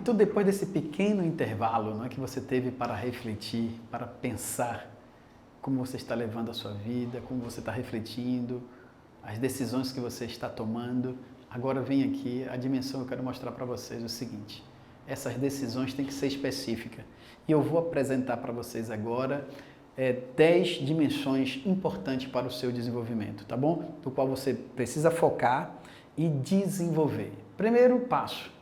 Então, depois desse pequeno intervalo, que você teve para refletir, para pensar como você está levando a sua vida, como você está refletindo, as decisões que você está tomando, agora vem aqui a dimensão que eu quero mostrar para vocês o seguinte: essas decisões têm que ser específicas. E eu vou apresentar para vocês agora 10 dimensões importantes para o seu desenvolvimento, tá bom? Do qual você precisa focar e desenvolver. Primeiro passo: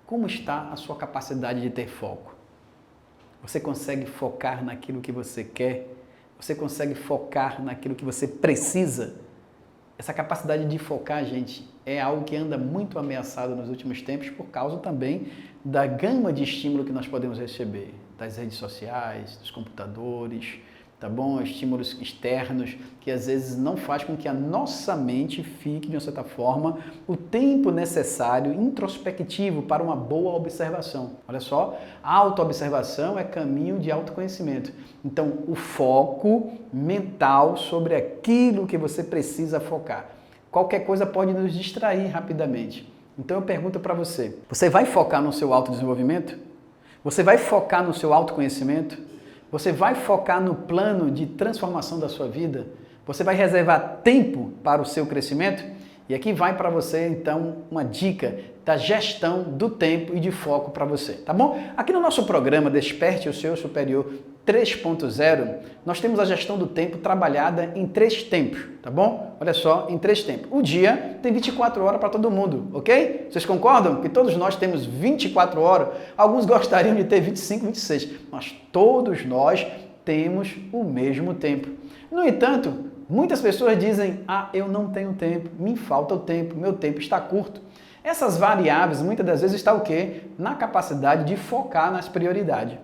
como está a sua capacidade de ter foco? Você consegue focar naquilo que você quer? Você consegue focar naquilo que você precisa? Essa capacidade de focar, gente, é algo que anda muito ameaçado nos últimos tempos por causa também da gama de estímulo que nós podemos receber, das redes sociais, dos computadores, tá bom? Estímulos externos que às vezes não faz com que a nossa mente fique, de uma certa forma, o tempo necessário, introspectivo, para uma boa observação. Olha só, a autoobservação é caminho de autoconhecimento. Então, o foco mental sobre aquilo que você precisa focar. Qualquer coisa pode nos distrair rapidamente. Então, eu pergunto para você: você vai focar no seu autodesenvolvimento? Você vai focar no seu autoconhecimento? Você vai focar no plano de transformação da sua vida? Você vai reservar tempo para o seu crescimento? E aqui vai para você, então, uma dica da gestão do tempo e de foco para você, tá bom? Aqui no nosso programa Desperte o Seu Superior 3.0, nós temos a gestão do tempo trabalhada em 3 tempos, tá bom? Olha só, em 3 tempos. O dia tem 24 horas para todo mundo, ok? Vocês concordam que todos nós temos 24 horas? Alguns gostariam de ter 25, 26, mas todos nós temos o mesmo tempo. No entanto, muitas pessoas dizem: eu não tenho tempo, me falta o tempo, meu tempo está curto. Essas variáveis, muitas das vezes, estão o quê? Na capacidade de focar nas prioridades.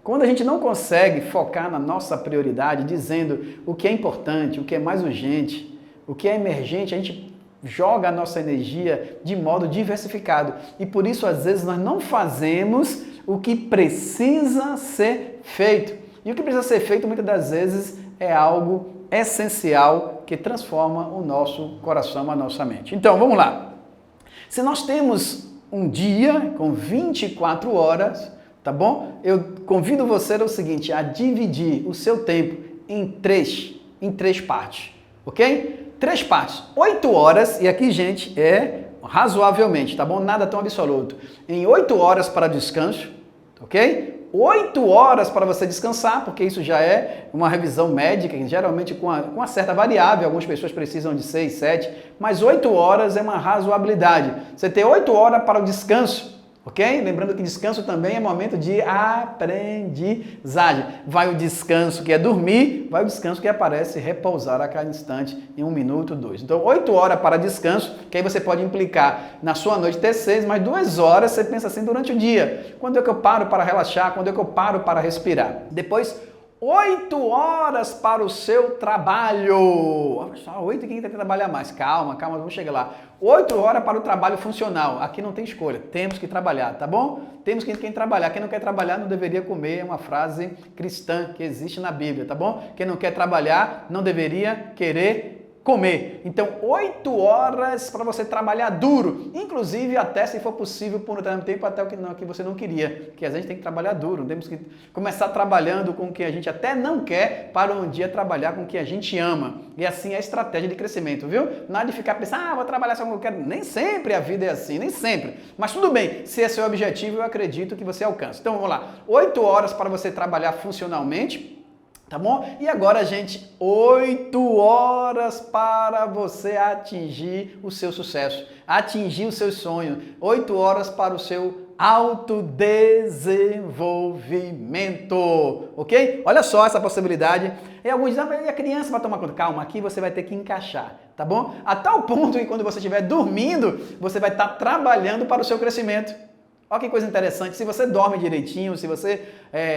Quando a gente não consegue focar na nossa prioridade, dizendo o que é importante, o que é mais urgente, o que é emergente, a gente joga a nossa energia de modo diversificado. E por isso, às vezes, nós não fazemos o que precisa ser feito. E o que precisa ser feito, muitas das vezes, é algo essencial que transforma o nosso coração, a nossa mente. Então, vamos lá. Se nós temos um dia com 24 horas, tá bom? Eu convido você ao seguinte, a dividir o seu tempo em três partes, ok? 3 partes, 8 horas, e aqui, gente, é razoavelmente, tá bom? Nada tão absoluto. Em 8 horas para descanso, ok? 8 horas para você descansar, porque isso já é uma revisão médica, geralmente com uma certa variável, algumas pessoas precisam de 6, 7, mas 8 horas é uma razoabilidade. Você ter 8 horas para o descanso, ok? Lembrando que descanso também é momento de aprendizagem. Vai o descanso que é dormir, vai o descanso que aparece repousar a cada instante em 1 minuto, 2. Então, 8 horas para descanso, que aí você pode implicar na sua noite ter 6, mas 2 horas você pensa assim durante o dia. Quando é que eu paro para relaxar? Quando é que eu paro para respirar? Depois, 8 horas para o seu trabalho. Só 8 quem tem que trabalhar mais. Calma, vamos chegar lá. 8 horas para o trabalho funcional. Aqui não tem escolha, temos que trabalhar, tá bom? Temos que trabalhar. Quem não quer trabalhar não deveria comer, é uma frase cristã que existe na Bíblia, tá bom? Quem não quer trabalhar não deveria querer comer. Então, 8 horas para você trabalhar duro, inclusive até, se for possível, por um determinado tempo, até o que você não queria, que a gente tem que trabalhar duro, temos que começar trabalhando com o que a gente até não quer, para um dia trabalhar com o que a gente ama. E assim é a estratégia de crescimento, viu? Nada de ficar pensando, vou trabalhar só com o que eu quero. Nem sempre a vida é assim, nem sempre. Mas tudo bem, se esse é o objetivo, eu acredito que você alcança. Então, vamos lá. 8 horas para você trabalhar funcionalmente, tá bom? E agora, gente, 8 horas para você atingir o seu sucesso, atingir o seu sonho, 8 horas para o seu autodesenvolvimento, ok? Olha só essa possibilidade. E alguns dizem, a criança vai tomar conta. Calma, aqui você vai ter que encaixar, tá bom? A tal ponto que quando você estiver dormindo, você vai estar trabalhando para o seu crescimento. Olha que coisa interessante, se você dorme direitinho, se você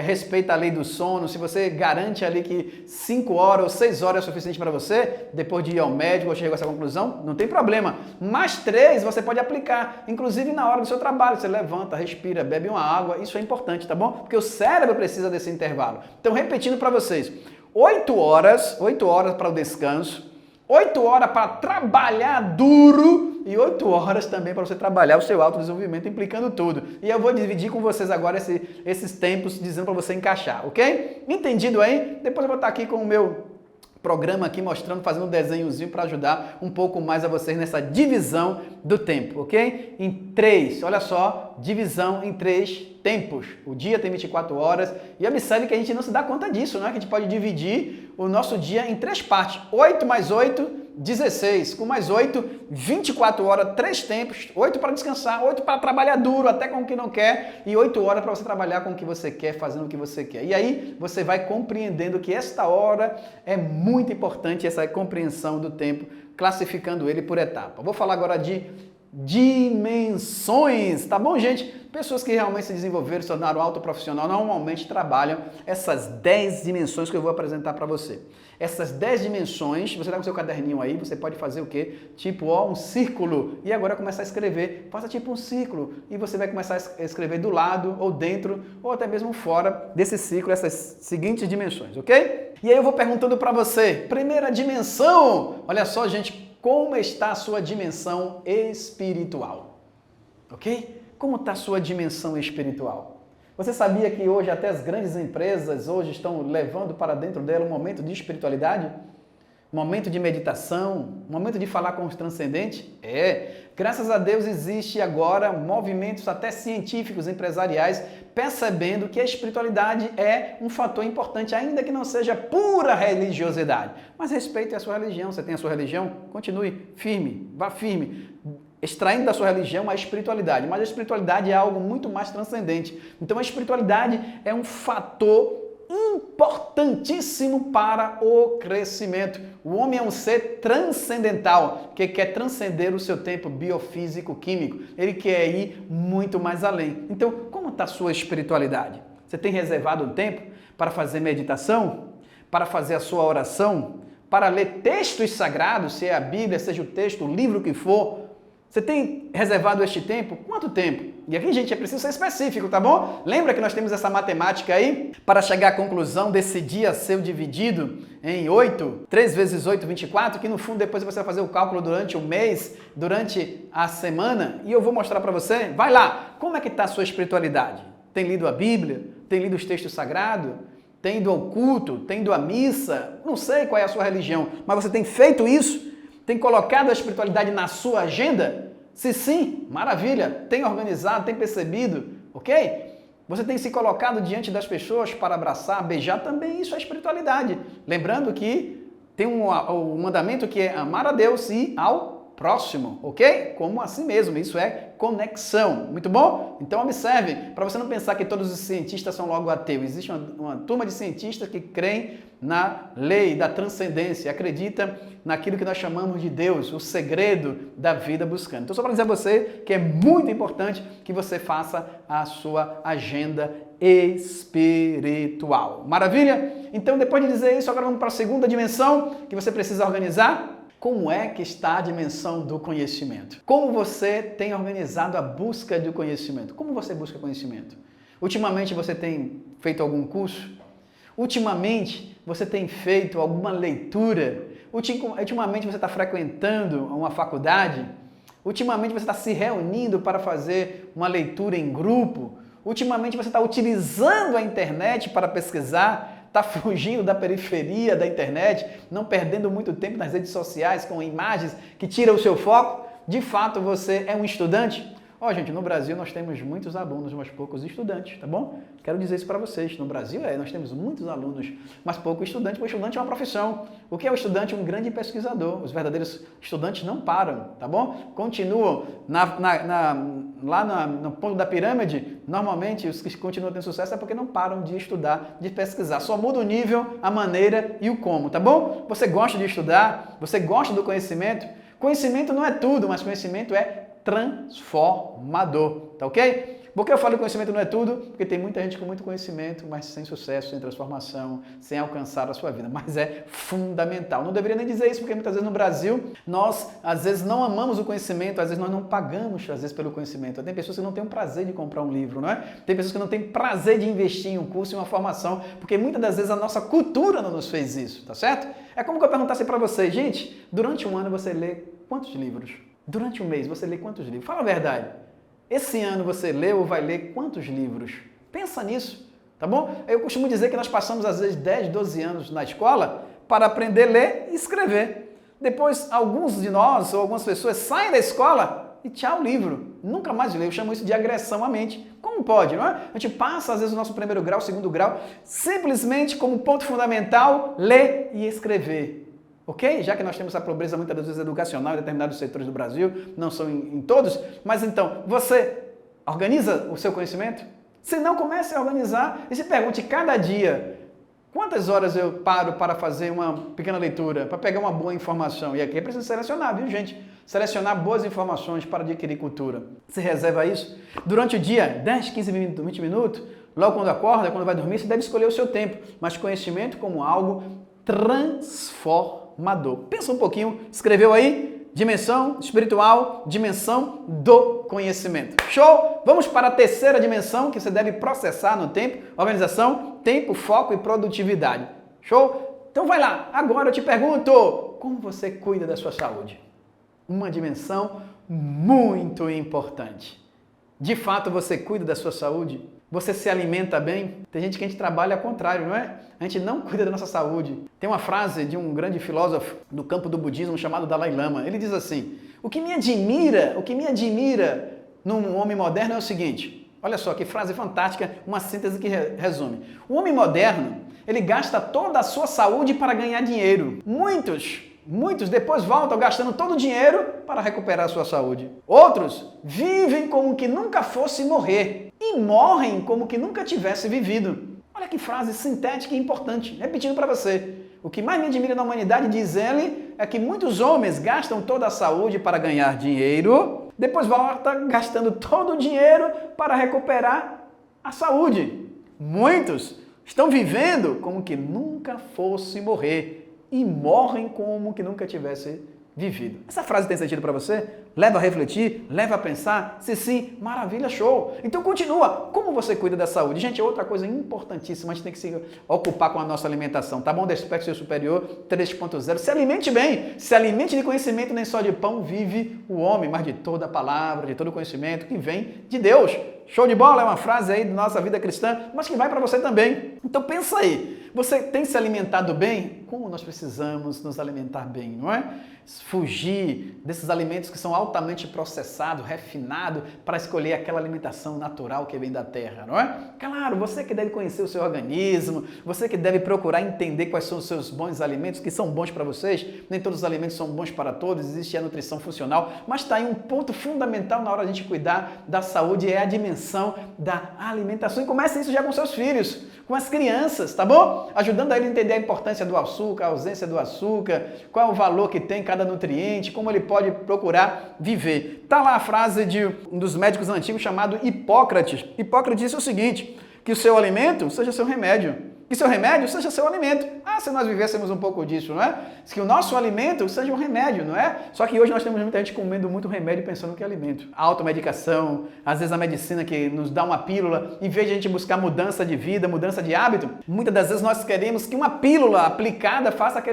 respeita a lei do sono, se você garante ali que 5 horas ou 6 horas é suficiente para você, depois de ir ao médico ou chegar a essa conclusão, não tem problema. Mais 3 você pode aplicar, inclusive na hora do seu trabalho, você levanta, respira, bebe uma água, isso é importante, tá bom? Porque o cérebro precisa desse intervalo. Então, repetindo para vocês, 8 horas para o descanso, 8 horas para trabalhar duro e 8 horas também para você trabalhar o seu autodesenvolvimento, implicando tudo. E eu vou dividir com vocês agora esses tempos, dizendo para você encaixar, ok? Entendido aí? Depois eu vou estar aqui com o meu programa aqui mostrando, fazendo um desenhozinho para ajudar um pouco mais a vocês nessa divisão do tempo, ok? Em 3, olha só, divisão em 3 tempos. O dia tem 24 horas e observe que a gente não se dá conta disso, né? Que a gente pode dividir o nosso dia em 3 partes. 8 mais 8, 16. Com mais 8, 24 horas, 3 tempos. 8 para descansar, 8 para trabalhar duro, até com o que não quer, e 8 horas para você trabalhar com o que você quer, fazendo o que você quer. E aí você vai compreendendo que esta hora é muito importante, essa compreensão do tempo, classificando ele por etapa. Vou falar agora de dimensões, tá bom, gente? Pessoas que realmente se desenvolveram, se tornaram autoprofissional, normalmente trabalham essas 10 dimensões que eu vou apresentar para você. Essas 10 dimensões, você está com seu caderninho aí, você pode fazer o quê? Tipo, ó, um círculo, e agora começar a escrever. Faça tipo um círculo, e você vai começar a escrever do lado, ou dentro, ou até mesmo fora desse círculo, essas seguintes dimensões, ok? E aí eu vou perguntando para você, primeira dimensão, olha só, gente, como está a sua dimensão espiritual? Ok? Como está a sua dimensão espiritual? Você sabia que hoje até as grandes empresas hoje estão levando para dentro dela um momento de espiritualidade? Um momento de meditação? Um momento de falar com os transcendentes? Graças a Deus existe agora movimentos até científicos, empresariais, percebendo que a espiritualidade é um fator importante, ainda que não seja pura religiosidade. Mas respeite a sua religião. Você tem a sua religião? Continue firme, vá firme, extraindo da sua religião a espiritualidade. Mas a espiritualidade é algo muito mais transcendente. Então a espiritualidade é um fator importantíssimo para o crescimento. O homem é um ser transcendental, que quer transcender o seu tempo biofísico, químico. Ele quer ir muito mais além. Então, como está a sua espiritualidade? Você tem reservado um tempo para fazer meditação? Para fazer a sua oração? Para ler textos sagrados, se é a Bíblia, seja o texto, o livro que for? Você tem reservado este tempo? Quanto tempo? E aqui, gente, é preciso ser específico, tá bom? Lembra que nós temos essa matemática aí? Para chegar à conclusão desse dia ser dividido em 8, 3 vezes 8, 24, que no fundo depois você vai fazer o cálculo durante o mês, durante a semana, e eu vou mostrar para você. Vai lá! Como é que está a sua espiritualidade? Tem lido a Bíblia? Tem lido os textos sagrados? Tem ido ao culto? Tem ido à missa? Não sei qual é a sua religião, mas você tem feito isso? Tem colocado a espiritualidade na sua agenda? Se sim, maravilha. Tem organizado, tem percebido, ok? Você tem se colocado diante das pessoas para abraçar, beijar, também isso é espiritualidade. Lembrando que tem um mandamento que é amar a Deus e ao próximo, ok? Como a si mesmo, isso é conexão. Muito bom? Então observe, para você não pensar que todos os cientistas são logo ateus. Existe uma turma de cientistas que creem na lei da transcendência, acredita naquilo que nós chamamos de Deus, o segredo da vida buscando. Então só para dizer a você que é muito importante que você faça a sua agenda espiritual. Maravilha? Então depois de dizer isso, agora vamos para a segunda dimensão que você precisa organizar. Como é que está a dimensão do conhecimento? Como você tem organizado a busca do conhecimento? Como você busca conhecimento? Ultimamente você tem feito algum curso? Ultimamente você tem feito alguma leitura? Ultimamente você está frequentando uma faculdade? Ultimamente você está se reunindo para fazer uma leitura em grupo? Ultimamente você está utilizando a internet para pesquisar? Está fugindo da periferia da internet, não perdendo muito tempo nas redes sociais com imagens que tiram o seu foco? De fato, você é um estudante? Ó, gente, no Brasil nós temos muitos alunos, mas poucos estudantes, tá bom? Quero dizer isso para vocês. No Brasil, nós temos muitos alunos, mas poucos estudantes. O estudante é uma profissão. O que é o estudante? Um grande pesquisador. Os verdadeiros estudantes não param, tá bom? Continuam lá no ponto da pirâmide. Normalmente, os que continuam tendo sucesso é porque não param de estudar, de pesquisar. Só muda o nível, a maneira e o como, tá bom? Você gosta de estudar? Você gosta do conhecimento? Conhecimento não é tudo, mas conhecimento é transformador, tá ok? Por que eu falo que conhecimento não é tudo? Porque tem muita gente com muito conhecimento, mas sem sucesso, sem transformação, sem alcançar a sua vida. Mas é fundamental. Não deveria nem dizer isso, porque muitas vezes no Brasil, nós às vezes não amamos o conhecimento, às vezes nós não pagamos às vezes pelo conhecimento. Tem pessoas que não têm o prazer de comprar um livro, não é? Tem pessoas que não têm prazer de investir em um curso, em uma formação, porque muitas das vezes a nossa cultura não nos fez isso, tá certo? É como que eu perguntasse para vocês, gente, durante um ano você lê quantos livros? Durante um mês você lê quantos livros? Fala a verdade. Esse ano você leu ou vai ler quantos livros? Pensa nisso, tá bom? Eu costumo dizer que nós passamos às vezes 10, 12 anos na escola para aprender a ler e escrever. Depois, alguns de nós ou algumas pessoas saem da escola e tchau, livro. Nunca mais lê. Eu chamo isso de agressão à mente. Como pode, não é? A gente passa às vezes o nosso primeiro grau, segundo grau, simplesmente como ponto fundamental, ler e escrever. Ok? Já que nós temos essa pobreza muitas vezes educacional em determinados setores do Brasil, não são em todos, mas então, você organiza o seu conhecimento? Se não, comece a organizar e se pergunte cada dia, quantas horas eu paro para fazer uma pequena leitura, para pegar uma boa informação? E aqui é preciso selecionar, viu, gente? Selecionar boas informações para adquirir cultura. Você reserva isso? Durante o dia, 10, 15 minutos, 20 minutos, logo quando acorda, quando vai dormir, você deve escolher o seu tempo, mas conhecimento como algo transformador. Pensa um pouquinho, escreveu aí? Dimensão espiritual, dimensão do conhecimento. Show? Vamos para a terceira dimensão que você deve processar no tempo: organização, tempo, foco e produtividade. Show? Então vai lá. Agora eu te pergunto, como você cuida da sua saúde? Uma dimensão muito importante. De fato, você cuida da sua saúde? Você se alimenta bem? Tem gente que a gente trabalha ao contrário, não é? A gente não cuida da nossa saúde. Tem uma frase de um grande filósofo do campo do budismo chamado Dalai Lama. Ele diz assim: o que me admira num homem moderno é o seguinte. Olha só que frase fantástica, uma síntese que resume. O homem moderno, ele gasta toda a sua saúde para ganhar dinheiro. Muitos depois voltam gastando todo o dinheiro para recuperar a sua saúde. Outros vivem como que nunca fosse morrer e morrem como que nunca tivesse vivido. Olha que frase sintética e importante. Repetindo para você. O que mais me admira na humanidade, diz ele, é que muitos homens gastam toda a saúde para ganhar dinheiro, depois voltam gastando todo o dinheiro para recuperar a saúde. Muitos estão vivendo como que nunca fosse morrer e morrem como que nunca tivesse vivido. Essa frase tem sentido para você? Leva a refletir? Leva a pensar? Se sim, maravilha, show! Então continua. Como você cuida da saúde? Gente, outra coisa importantíssima, a gente tem que se ocupar com a nossa alimentação, tá bom? Desperta o seu superior 3.0. Se alimente bem. Se alimente de conhecimento, nem só de pão vive o homem, mas de toda a palavra, de todo o conhecimento que vem de Deus. Show de bola? É uma frase aí da nossa vida cristã, mas que vai para você também. Então pensa aí. Você tem se alimentado bem? Como nós precisamos nos alimentar bem, não é? Fugir desses alimentos que são altamente processados, refinados, para escolher aquela alimentação natural que vem da terra, não é? Claro, você que deve conhecer o seu organismo, você que deve procurar entender quais são os seus bons alimentos, que são bons para vocês. Nem todos os alimentos são bons para todos, existe a nutrição funcional, mas está aí um ponto fundamental na hora de a gente cuidar da saúde, é a dimensão da alimentação. E comece isso já com seus filhos, com as crianças, tá bom? Ajudando a ele a entender a importância do açúcar, a ausência do açúcar, qual é o valor que tem cada nutriente, como ele pode procurar viver. Tá lá a frase de um dos médicos antigos chamado Hipócrates. Hipócrates disse o seguinte, que o seu alimento seja seu remédio. Que seu remédio seja seu alimento. Ah, se nós vivêssemos um pouco disso, não é? Que o nosso alimento seja um remédio, não é? Só que hoje nós temos muita gente comendo muito remédio pensando que é alimento. A automedicação, às vezes a medicina que nos dá uma pílula, em vez de a gente buscar mudança de vida, mudança de hábito, muitas das vezes nós queremos que uma pílula aplicada faça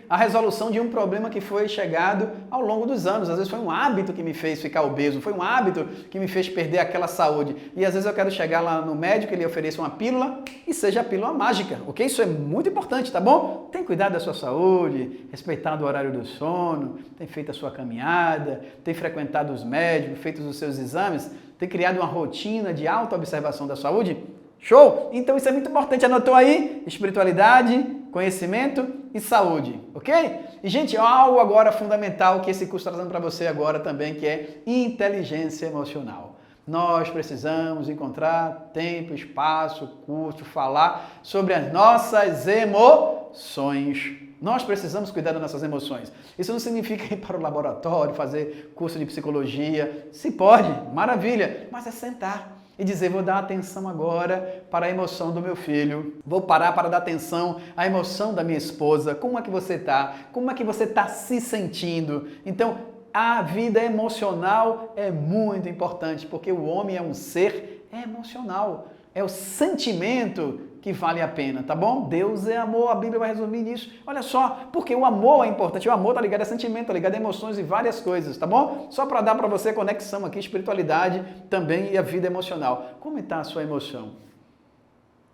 a resolução de um problema que foi chegado ao longo dos anos. Às vezes foi um hábito que me fez ficar obeso, foi um hábito que me fez perder aquela saúde. E às vezes eu quero chegar lá no médico, ele ofereça uma pílula e seja a pílula mágica. Ok? Isso é muito importante, tá bom? Tem cuidado da sua saúde, respeitado o horário do sono, tem feito a sua caminhada, tem frequentado os médicos, feito os seus exames, tem criado uma rotina de autoobservação da saúde? Show? Então isso é muito importante. Anotou aí? Espiritualidade, conhecimento e saúde, ok? E, gente, algo agora fundamental que esse curso está trazendo para você agora também, que é inteligência emocional. Nós precisamos encontrar tempo, espaço, curso, falar sobre as nossas emoções. Nós precisamos cuidar das nossas emoções. Isso não significa ir para o laboratório, fazer curso de psicologia. Se pode, maravilha, mas é sentar. e dizer, vou dar atenção agora para a emoção do meu filho, vou parar para dar atenção à emoção da minha esposa, como é que você está? Como é que você está se sentindo? Então, a vida emocional é muito importante, porque o homem é um ser emocional, é o sentimento que vale a pena, tá bom? Deus é amor, a Bíblia vai resumir nisso. Olha só, porque o amor é importante, o amor tá ligado a sentimento, tá ligado a emoções e várias coisas, tá bom? Só para dar para você conexão aqui, espiritualidade também e a vida emocional. Como está a sua emoção?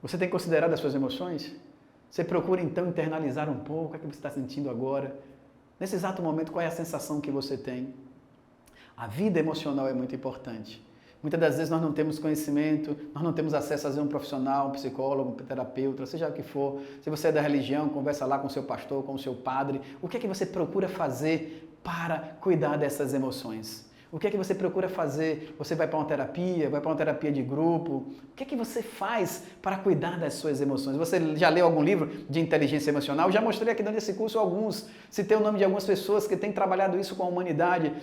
Você tem considerado as suas emoções? Você procura então internalizar um pouco o que é que você está sentindo agora? Nesse exato momento, qual é a sensação que você tem? A vida emocional é muito importante. Muitas das vezes nós não temos conhecimento, nós não temos acesso a um profissional, um psicólogo, um terapeuta, seja o que for. Se você é da religião, conversa lá com o seu pastor, com o seu padre. O que é que você procura fazer para cuidar dessas emoções? O que é que você procura fazer? Você vai para uma terapia de grupo? O que é que você faz para cuidar das suas emoções? Você já leu algum livro de inteligência emocional? Eu já mostrei aqui dentro desse curso alguns. Citei o nome de algumas pessoas que têm trabalhado isso com a humanidade,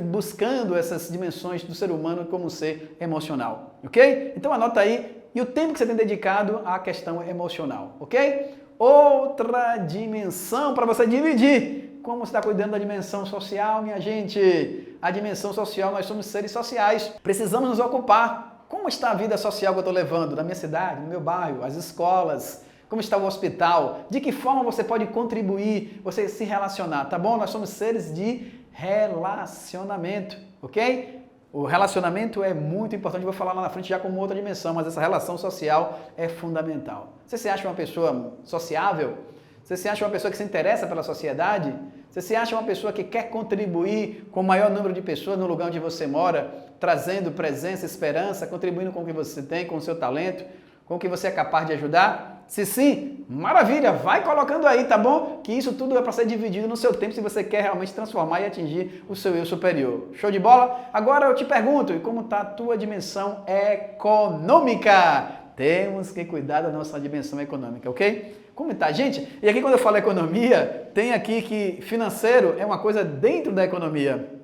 buscando essas dimensões do ser humano como ser emocional, ok? Então anota aí, e o tempo que você tem dedicado à questão emocional, ok? Outra dimensão para você dividir. Como você está cuidando da dimensão social, minha gente? A dimensão social, nós somos seres sociais. Precisamos nos ocupar. Como está a vida social que eu estou levando? Na minha cidade, no meu bairro, as escolas? Como está o hospital? De que forma você pode contribuir, você se relacionar, tá bom? Nós somos seres de relacionamento, ok? O relacionamento é muito importante, vou falar lá na frente já como outra dimensão, mas essa relação social é fundamental. Você se acha uma pessoa sociável? Você se acha uma pessoa que se interessa pela sociedade? Você se acha uma pessoa que quer contribuir com o maior número de pessoas no lugar onde você mora, trazendo presença, esperança, contribuindo com o que você tem, com o seu talento, com o que você é capaz de ajudar? Se sim, maravilha, vai colocando aí, tá bom? Que isso tudo é para ser dividido no seu tempo se você quer realmente transformar e atingir o seu eu superior. Show de bola? Agora eu te pergunto, e como está a tua dimensão econômica? Temos que cuidar da nossa dimensão econômica, ok? Como tá, gente? E aqui quando eu falo economia, tem aqui que financeiro é uma coisa dentro da economia,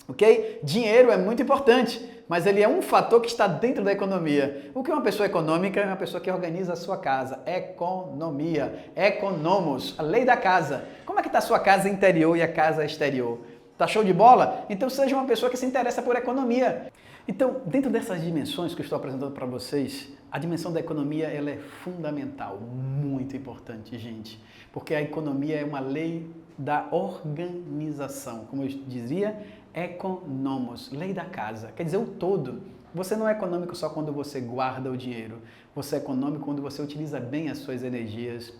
ok? Dinheiro é muito importante, mas ele é um fator que está dentro da economia. O que é uma pessoa econômica? É uma pessoa que organiza a sua casa. Economia, economos, a lei da casa. Como é que está a sua casa interior e a casa exterior? Tá show de bola? Então seja uma pessoa que se interessa por economia. Então, dentro dessas dimensões que eu estou apresentando para vocês, a dimensão da economia ela é fundamental, muito importante, gente. Porque a economia é uma lei da organização. Como eu dizia, economos, lei da casa. Quer dizer, o todo. Você não é econômico só quando você guarda o dinheiro. Você é econômico quando você utiliza bem as suas energias.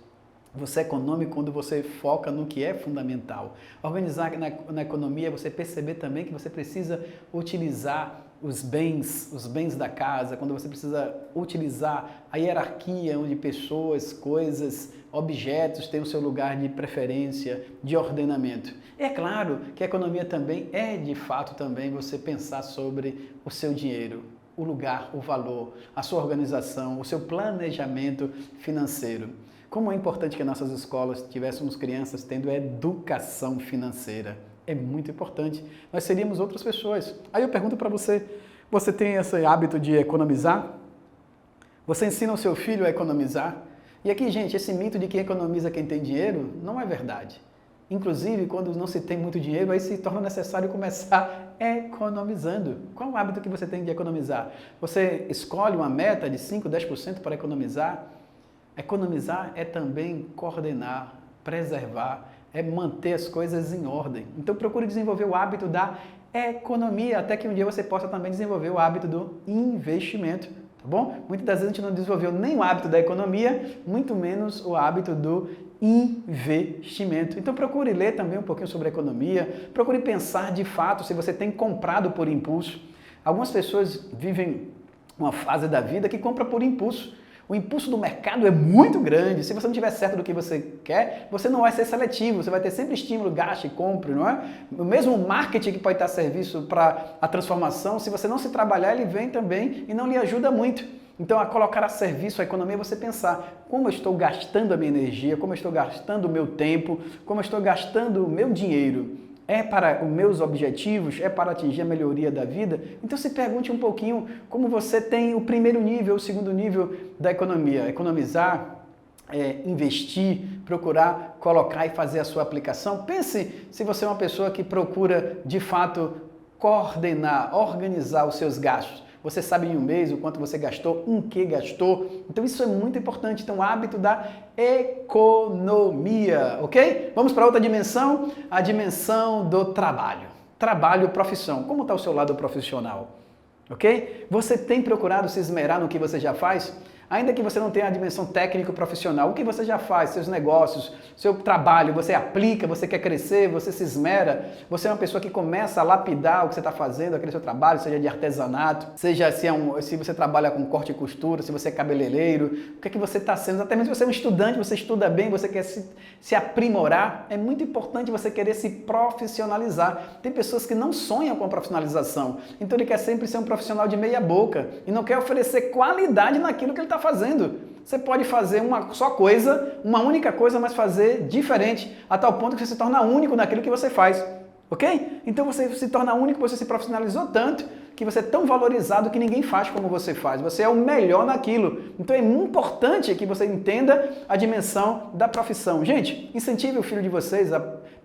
Você é econômico quando você foca no que é fundamental. Organizar na economia é você perceber também que você precisa utilizar os bens da casa, quando você precisa utilizar a hierarquia onde pessoas, coisas, objetos têm o seu lugar de preferência, de ordenamento. É claro que a economia também é, de fato, também você pensar sobre o seu dinheiro, o lugar, o valor, a sua organização, o seu planejamento financeiro. Como é importante que nas nossas escolas tivéssemos crianças tendo educação financeira. É muito importante. Nós seríamos outras pessoas. Aí eu pergunto para você, você tem esse hábito de economizar? Você ensina o seu filho a economizar? E aqui, gente, esse mito de que economiza quem tem dinheiro não é verdade. Inclusive, quando não se tem muito dinheiro, aí se torna necessário começar economizando. Qual o hábito que você tem de economizar? Você escolhe uma meta de 5, 10% para economizar? Economizar é também coordenar, preservar, é manter as coisas em ordem. Então procure desenvolver o hábito da economia, até que um dia você possa também desenvolver o hábito do investimento, tá bom? Muitas das vezes a gente não desenvolveu nem o hábito da economia, muito menos o hábito do investimento. Então procure ler também um pouquinho sobre economia, procure pensar de fato se você tem comprado por impulso. Algumas pessoas vivem uma fase da vida que compra por impulso. O impulso do mercado é muito grande. Se você não tiver certo do que você quer, você não vai ser seletivo. Você vai ter sempre estímulo, gaste, compre, não é? O mesmo marketing que pode estar a serviço para a transformação, se você não se trabalhar, ele vem também e não lhe ajuda muito. Então, a colocar a serviço a economia é você pensar como eu estou gastando a minha energia, como eu estou gastando o meu tempo, como eu estou gastando o meu dinheiro. É para os meus objetivos? É para atingir a melhoria da vida? Então se pergunte um pouquinho como você tem o primeiro nível, o segundo nível da economia. Economizar, investir, procurar colocar e fazer a sua aplicação. Pense se você é uma pessoa que procura de fato coordenar, organizar os seus gastos. Você sabe em um mês o quanto você gastou, em que gastou. Então isso é muito importante. Então, o hábito da economia, ok? Vamos para outra dimensão, a dimensão do trabalho. Trabalho, profissão. Como está o seu lado profissional? Ok? Você tem procurado se esmerar no que você já faz? Ainda que você não tenha a dimensão técnico-profissional, o que você já faz, seus negócios, seu trabalho, você aplica, você quer crescer, você se esmera, você é uma pessoa que começa a lapidar o que você está fazendo, aquele seu trabalho, seja de artesanato, seja se você trabalha com corte e costura, se você é cabeleireiro, o que é que você está sendo, até mesmo se você é um estudante, você estuda bem, você quer se aprimorar, é muito importante você querer se profissionalizar. Tem pessoas que não sonham com a profissionalização, então ele quer sempre ser um profissional de meia boca e não quer oferecer qualidade naquilo que ele está fazendo. Você pode fazer uma só coisa, uma única coisa, mas fazer diferente, a tal ponto que você se torna único naquilo que você faz. Ok? Então você se torna único, você se profissionalizou tanto que você é tão valorizado que ninguém faz como você faz. Você é o melhor naquilo. Então é muito importante que você entenda a dimensão da profissão. Gente, incentive o filho de vocês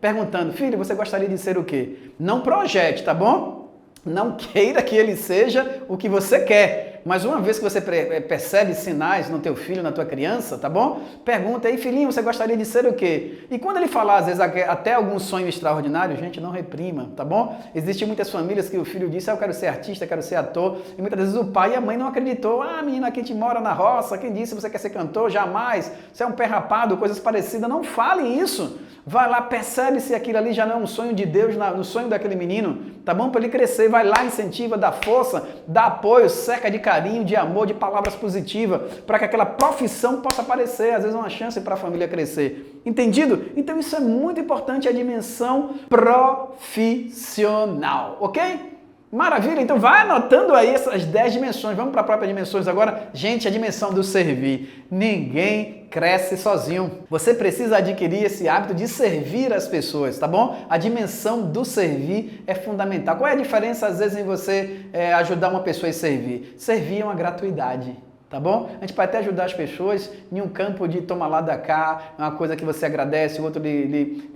perguntando: filho, você gostaria de ser o quê? Não projete, tá bom? Não queira que ele seja o que você quer. Mas uma vez que você percebe sinais no teu filho, na tua criança, tá bom? Pergunta aí: filhinho, você gostaria de ser o quê? E quando ele falar, às vezes, até algum sonho extraordinário, gente, não reprima, tá bom? Existem muitas famílias que o filho disse: eu quero ser artista, quero ser ator. E muitas vezes o pai e a mãe não acreditou. Ah, menina, aqui a gente mora na roça, quem disse você quer ser cantor? Jamais. Você é um pé rapado, coisas parecidas. Não fale isso. Vai lá, percebe se aquilo ali já não é um sonho de Deus, no sonho daquele menino, tá bom? Para ele crescer, vai lá, incentiva, dá força, dá apoio, cerca de carinho, de amor, de palavras positivas, para que aquela profissão possa aparecer, às vezes uma chance para a família crescer. Entendido? Então isso é muito importante, a dimensão profissional, ok? Maravilha, então vai anotando aí essas 10 dimensões. Vamos para a própria dimensões agora. Gente, a dimensão do servir. Ninguém cresce sozinho. Você precisa adquirir esse hábito de servir as pessoas, tá bom? A dimensão do servir é fundamental. Qual é a diferença, às vezes, em você ajudar uma pessoa a servir? Servir é uma gratuidade. Tá bom? A gente pode até ajudar as pessoas em um campo de toma lá da cá, uma coisa que você agradece, o outro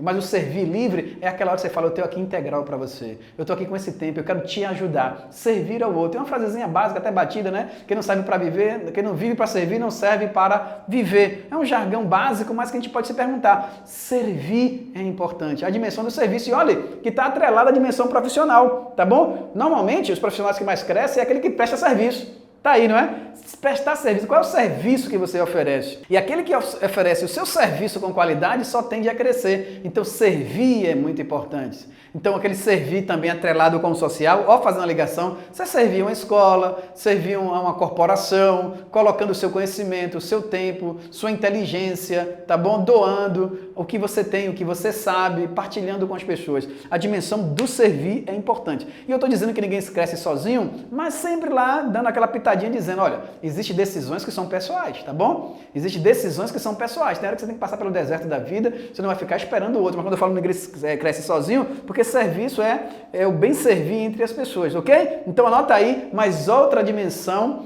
mas o servir livre é aquela hora que você fala: eu tenho aqui integral para você, eu estou aqui com esse tempo, eu quero te ajudar, servir ao outro. É uma frasezinha básica, até batida, né? Quem não serve para viver, quem não vive para servir, não serve para viver. É um jargão básico, mas que a gente pode se perguntar: servir é importante. A dimensão do serviço, e olha, que está atrelada à dimensão profissional, tá bom? Normalmente, os profissionais que mais crescem é aquele que presta serviço. Tá aí, não é? Prestar serviço. Qual é o serviço que você oferece? E aquele que oferece o seu serviço com qualidade só tende a crescer. Então, servir é muito importante. Então, aquele servir também atrelado com o social, ó, fazendo uma ligação, você servir uma escola, servir a uma corporação, colocando o seu conhecimento, o seu tempo, sua inteligência, tá bom? Doando o que você tem, o que você sabe, partilhando com as pessoas. A dimensão do servir é importante. E eu estou dizendo que ninguém cresce sozinho, mas sempre lá dando aquela pitadinha dizendo: olha, existem decisões que são pessoais, tá bom? Existem decisões que são pessoais. Tem hora que você tem que passar pelo deserto da vida, você não vai ficar esperando o outro. Mas quando eu falo que ninguém cresce sozinho, porque serviço é o bem servir entre as pessoas, ok? Então anota aí mais outra dimensão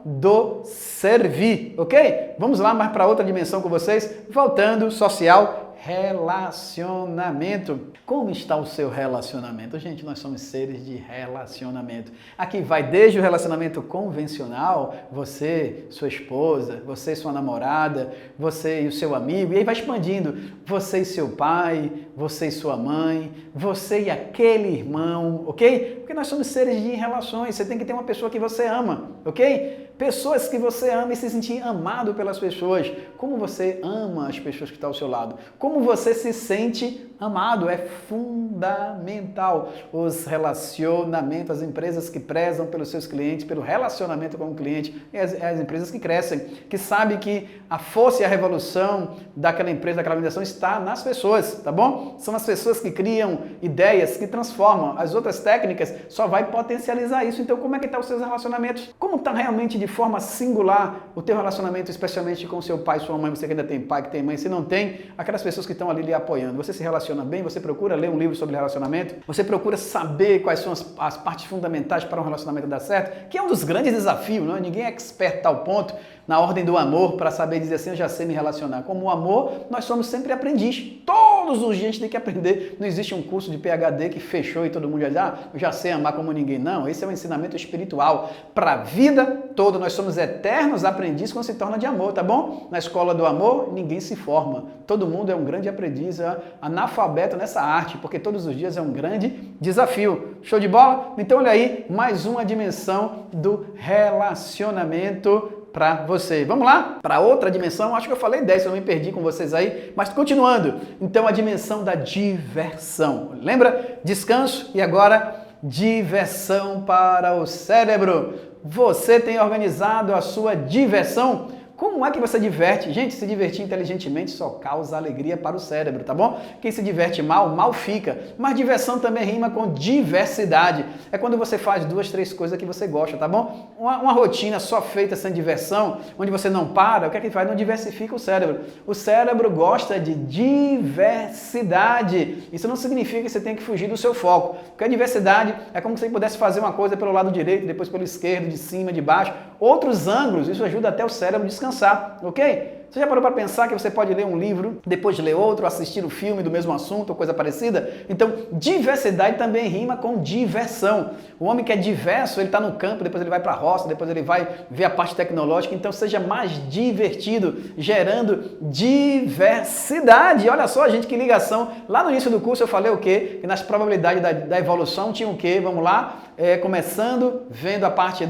do servir, ok? Vamos lá mais para outra dimensão com vocês, voltando, social, relacionamento. Como está o seu relacionamento? Gente, nós somos seres de relacionamento. Aqui vai desde o relacionamento convencional, você, sua esposa, você e sua namorada, você e o seu amigo, e aí vai expandindo, você e seu pai, você e sua mãe, você e aquele irmão, ok? Porque nós somos seres de relações, você tem que ter uma pessoa que você ama, ok? Pessoas que você ama e se sentir amado pelas pessoas. Como você ama as pessoas que estão ao seu lado? Como você se sente amado? É fundamental. Os relacionamentos, as empresas que prezam pelos seus clientes, pelo relacionamento com o cliente, as empresas que crescem, que sabem que a força e a revolução daquela empresa, daquela organização está nas pessoas, tá bom? São as pessoas que criam ideias, que transformam. As outras técnicas só vai potencializar isso. Então, como é que estão os seus relacionamentos? Como está realmente de forma singular o teu relacionamento, especialmente com seu pai, sua mãe, você que ainda tem pai, que tem mãe, se não tem, aquelas pessoas que estão ali lhe apoiando. Você se relaciona relaciona bem? Você procura ler um livro sobre relacionamento? Você procura saber quais são as partes fundamentais para um relacionamento dar certo? Que é um dos grandes desafios, não é? Ninguém é expert a tal ponto na ordem do amor para saber dizer assim, eu já sei me relacionar. Como o amor, nós somos sempre aprendiz. Todos os dias a gente tem que aprender. Não existe um curso de PhD que fechou e todo mundo já diz, eu já sei amar como ninguém. Não, esse é um ensinamento espiritual. Para a vida toda, nós somos eternos aprendizes quando se torna de amor, tá bom? Na escola do amor, ninguém se forma. Todo mundo é um grande aprendiz, analfabeto nessa arte, porque todos os dias é um grande desafio. Show de bola? Então olha aí, mais uma dimensão do relacionamento para você. Vamos lá? Para outra dimensão, acho que eu falei 10, eu me perdi com vocês aí, mas continuando. Então a dimensão da diversão. Lembra? Descanso e agora diversão para o cérebro. Você tem organizado a sua diversão? Como é que você diverte? Gente, se divertir inteligentemente só causa alegria para o cérebro, tá bom? Quem se diverte mal, mal fica. Mas diversão também rima com diversidade. É quando você faz 2, 3 coisas que você gosta, tá bom? Uma rotina só feita sem diversão, onde você não para, o que é que faz? Não diversifica o cérebro. O cérebro gosta de diversidade. Isso não significa que você tem que fugir do seu foco. Porque a diversidade é como se você pudesse fazer uma coisa pelo lado direito, depois pelo esquerdo, de cima, de baixo. Outros ângulos, isso ajuda até o cérebro a descansar, ok? Você já parou para pensar que você pode ler um livro, depois de ler outro, assistir um filme do mesmo assunto ou coisa parecida? Então, diversidade também rima com diversão. O homem que é diverso, ele está no campo, depois ele vai para a roça, depois ele vai ver a parte tecnológica, então seja mais divertido, gerando diversidade. Olha só, gente, que ligação. Lá no início do curso eu falei o quê? Que nas probabilidades da evolução tinha o quê? Vamos lá? Começando, vendo a parte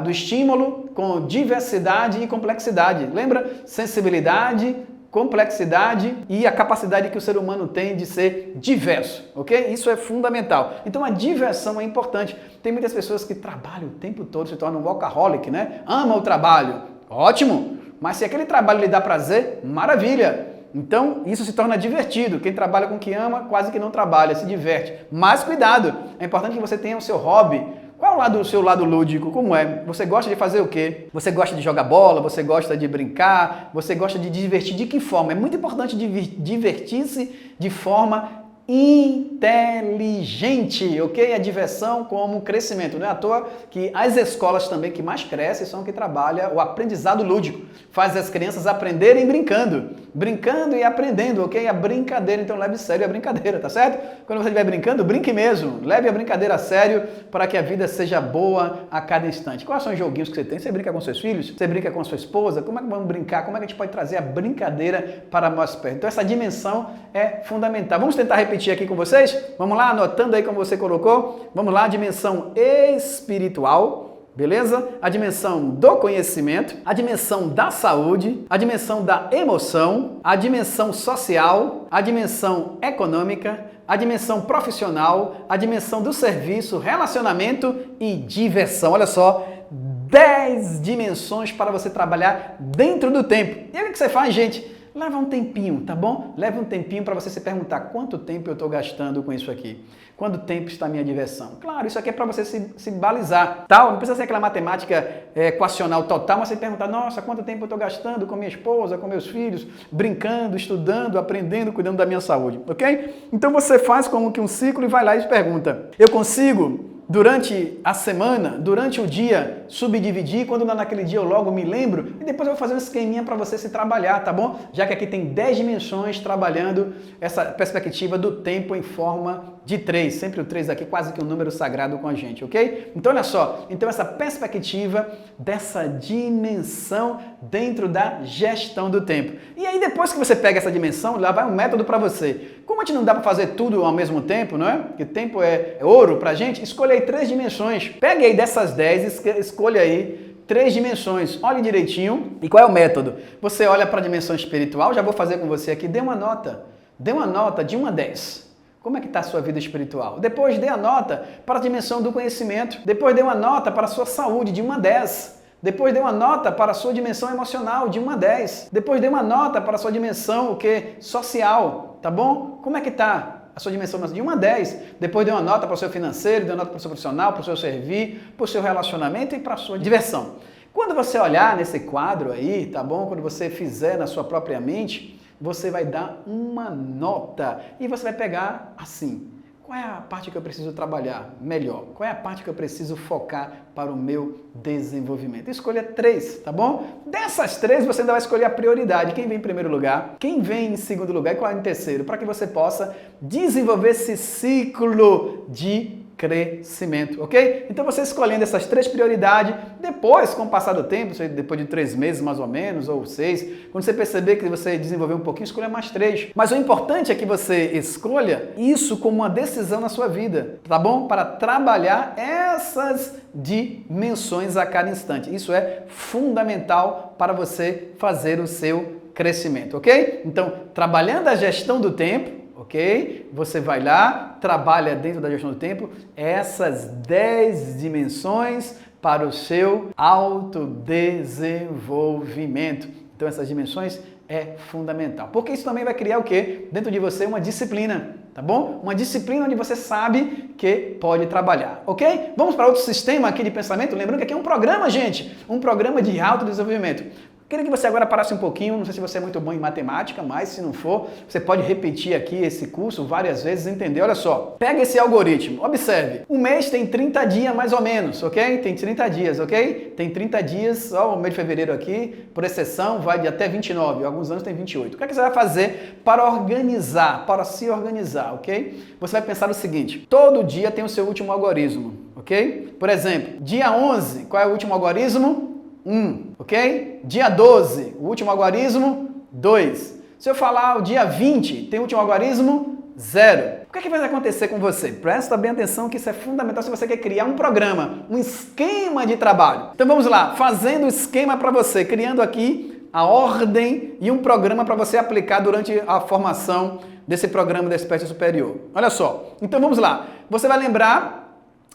do estímulo com diversidade e complexidade. Lembra? Sensibilidade, complexidade e a capacidade que o ser humano tem de ser diverso, ok? Isso é fundamental. Então a diversão é importante. Tem muitas pessoas que trabalham o tempo todo, se tornam um workaholic, né? Ama o trabalho, ótimo, mas se aquele trabalho lhe dá prazer, maravilha. Então, isso se torna divertido. Quem trabalha com o que ama, quase que não trabalha, se diverte. Mas cuidado, é importante que você tenha o seu hobby. Qual é o seu lado lúdico? Como é? Você gosta de fazer o quê? Você gosta de jogar bola? Você gosta de brincar? Você gosta de divertir? De que forma? É muito importante divertir-se de forma inteligente, ok? A diversão como crescimento. Não é à toa que as escolas também que mais crescem são que trabalham o aprendizado lúdico. Faz as crianças aprenderem brincando. Brincando e aprendendo, ok? A brincadeira, então leve a sério a brincadeira, tá certo? Quando você estiver brincando, brinque mesmo. Leve a brincadeira a sério para que a vida seja boa a cada instante. Quais são os joguinhos que você tem? Você brinca com seus filhos? Você brinca com a sua esposa? Como é que vamos brincar? Como é que a gente pode trazer a brincadeira para mais perto? Então essa dimensão é fundamental. Vamos tentar repetir aqui com vocês? Vamos lá, anotando aí como você colocou. Vamos lá, dimensão espiritual. Beleza? A dimensão do conhecimento, a dimensão da saúde, a dimensão da emoção, a dimensão social, a dimensão econômica, a dimensão profissional, a dimensão do serviço, relacionamento e diversão. Olha só, 10 dimensões para você trabalhar dentro do tempo. E aí o que você faz, gente? Leva um tempinho, tá bom? Leva um tempinho para você se perguntar quanto tempo eu estou gastando com isso aqui. Quanto tempo está a minha diversão? Claro, isso aqui é para você se balizar, tal. Não precisa ser aquela matemática equacional total, mas você perguntar, nossa, quanto tempo eu estou gastando com minha esposa, com meus filhos, brincando, estudando, aprendendo, cuidando da minha saúde, ok? Então você faz como que um ciclo e vai lá e pergunta, eu consigo durante a semana, durante o dia, subdividir, quando naquele dia eu logo me lembro, e depois eu vou fazer um esqueminha para você se trabalhar, tá bom? Já que aqui tem 10 dimensões trabalhando essa perspectiva do tempo em forma de 3, sempre o 3 aqui quase que um número sagrado com a gente, ok? Então olha só, então essa perspectiva dessa dimensão dentro da gestão do tempo. E aí depois que você pega essa dimensão, lá vai um método para você. Como a gente não dá para fazer tudo ao mesmo tempo, não é? Porque tempo é ouro pra gente, escolha aí 3 dimensões. Pegue aí dessas 10, escolha aí 3 dimensões. Olhe direitinho. E qual é o método? Você olha para a dimensão espiritual, já vou fazer com você aqui, dê uma nota. Dê uma nota de 1 a 10. Como é que está a sua vida espiritual? Depois dê a nota para a dimensão do conhecimento. Depois dê uma nota para a sua saúde de 1 a 10. Depois dê uma nota para a sua dimensão emocional de 1 a 10. Depois dê uma nota para a sua dimensão o quê? Social, tá bom? Como é que está a sua dimensão de 1 a 10? Depois dê uma nota para o seu financeiro, dê uma nota para o seu profissional, para o seu servir, para o seu relacionamento e para a sua diversão. Quando você olhar nesse quadro aí, tá bom? Quando você fizer na sua própria mente, você vai dar uma nota e você vai pegar assim. Qual é a parte que eu preciso trabalhar melhor? Qual é a parte que eu preciso focar para o meu desenvolvimento? Escolha 3, tá bom? Dessas 3, você ainda vai escolher a prioridade. Quem vem em primeiro lugar? Quem vem em segundo lugar? E qual é em terceiro? Para que você possa desenvolver esse ciclo de crescimento, ok? Então você escolhendo essas 3 prioridades, depois, com o passar do tempo, depois de 3 meses mais ou menos, ou 6, quando você perceber que você desenvolveu um pouquinho, escolha mais 3. Mas o importante é que você escolha isso como uma decisão na sua vida, tá bom? Para trabalhar essas dimensões a cada instante. Isso é fundamental para você fazer o seu crescimento, ok? Então, trabalhando a gestão do tempo, ok? Você vai lá, trabalha dentro da gestão do tempo essas 10 dimensões para o seu autodesenvolvimento. Então essas dimensões é fundamental. Porque isso também vai criar o quê? Dentro de você uma disciplina, tá bom? Uma disciplina onde você sabe que pode trabalhar, ok? Vamos para outro sistema aqui de pensamento. Lembrando que aqui é um programa, gente. Um programa de autodesenvolvimento. Queria que você agora parasse um pouquinho, não sei se você é muito bom em matemática, mas se não for, você pode repetir aqui esse curso várias vezes e entender. Olha só, pega esse algoritmo, observe. Um mês tem 30 dias mais ou menos, ok? Tem 30 dias, ok? Tem 30 dias, ó, o mês de fevereiro aqui, por exceção, vai de até 29, alguns anos tem 28. O que é que você vai fazer para organizar, para se organizar, ok? Você vai pensar o seguinte, todo dia tem o seu último algoritmo, ok? Por exemplo, dia 11, qual é o último algoritmo? 1, ok? Dia 12, o último algoritmo, 2. Se eu falar o dia 20, tem o último algoritmo, 0. O que é que vai acontecer com você? Presta bem atenção que isso é fundamental se você quer criar um programa, um esquema de trabalho. Então vamos lá, fazendo o esquema para você, criando aqui a ordem e um programa para você aplicar durante a formação desse programa da Expert Superior. Olha só, então vamos lá. Você vai lembrar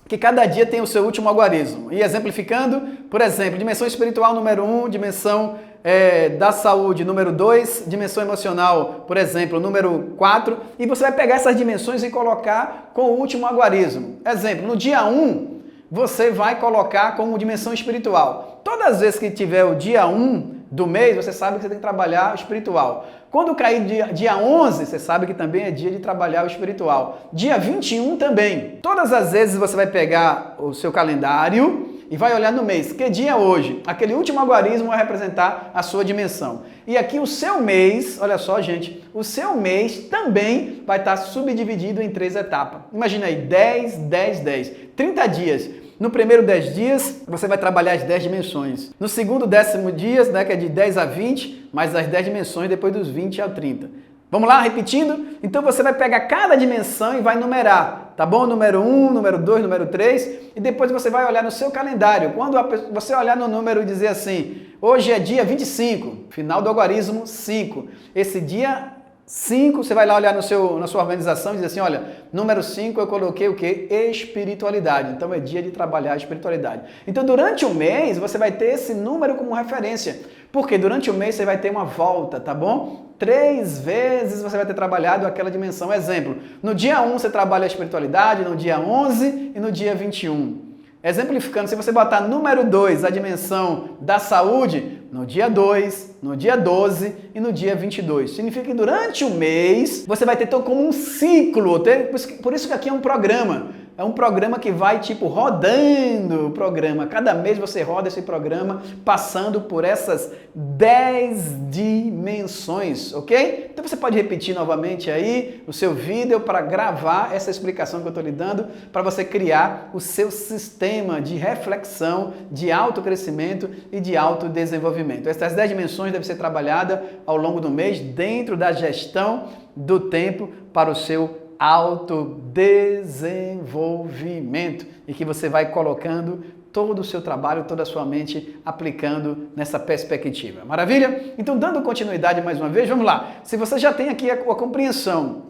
que cada dia tem o seu último algoritmo. E exemplificando, por exemplo, dimensão espiritual número 1, dimensão da saúde número 2, dimensão emocional, por exemplo, número 4, e você vai pegar essas dimensões e colocar com o último algoritmo. Exemplo, no dia 1, você vai colocar como dimensão espiritual. Todas as vezes que tiver o dia 1 do mês, você sabe que você tem que trabalhar o espiritual. Quando cair dia 11, você sabe que também é dia de trabalhar o espiritual. Dia 21 também. Todas as vezes você vai pegar o seu calendário e vai olhar no mês. Que dia é hoje? Aquele último algoritmo vai representar a sua dimensão. E aqui o seu mês, olha só, gente, o seu mês também vai estar subdividido em 3 etapas. Imagina aí, 10, 10, 10. 30 dias. No primeiro 10 dias, você vai trabalhar as 10 dimensões. No segundo 10º dia, né, que é de 10 a 20, mais as 10 dimensões depois dos 20 ao 30. Vamos lá, repetindo? Então você vai pegar cada dimensão e vai numerar, tá bom? Número 1, número 2, número 3, e depois você vai olhar no seu calendário. Quando você olhar no número e dizer assim, hoje é dia 25, final do algoritmo 5. Esse dia 5, você vai lá olhar na sua organização e dizer assim, olha, número 5 eu coloquei o quê? Espiritualidade. Então é dia de trabalhar a espiritualidade. Então durante o mês você vai ter esse número como referência, porque durante o mês você vai ter uma volta, tá bom? 3 vezes você vai ter trabalhado aquela dimensão. Exemplo, no dia 1 você trabalha a espiritualidade, no dia 11 e no dia 21. Exemplificando, se você botar número 2, a dimensão da saúde, no dia 2, no dia 12 e no dia 22. Significa que durante o mês você vai ter todo como um ciclo. Por isso que aqui é um programa. É um programa que vai, tipo, rodando o programa. Cada mês você roda esse programa passando por essas 10 dimensões, ok? Então você pode repetir novamente aí o seu vídeo para gravar essa explicação que eu estou lhe dando para você criar o seu sistema de reflexão, de autocrescimento e de autodesenvolvimento. Essas 10 dimensões devem ser trabalhadas ao longo do mês dentro da gestão do tempo para o seu autodesenvolvimento e que você vai colocando todo o seu trabalho, toda a sua mente aplicando nessa perspectiva. Maravilha? Então, dando continuidade mais uma vez, vamos lá. Se você já tem aqui a compreensão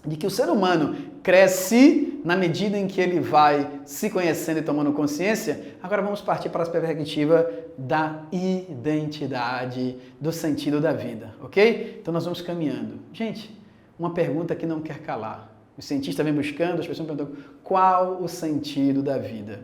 de que o ser humano cresce na medida em que ele vai se conhecendo e tomando consciência, agora vamos partir para a perspectiva da identidade, do sentido da vida, ok? Então nós vamos caminhando. Gente, uma pergunta que não quer calar. Os cientistas vêm buscando, as pessoas perguntam qual o sentido da vida.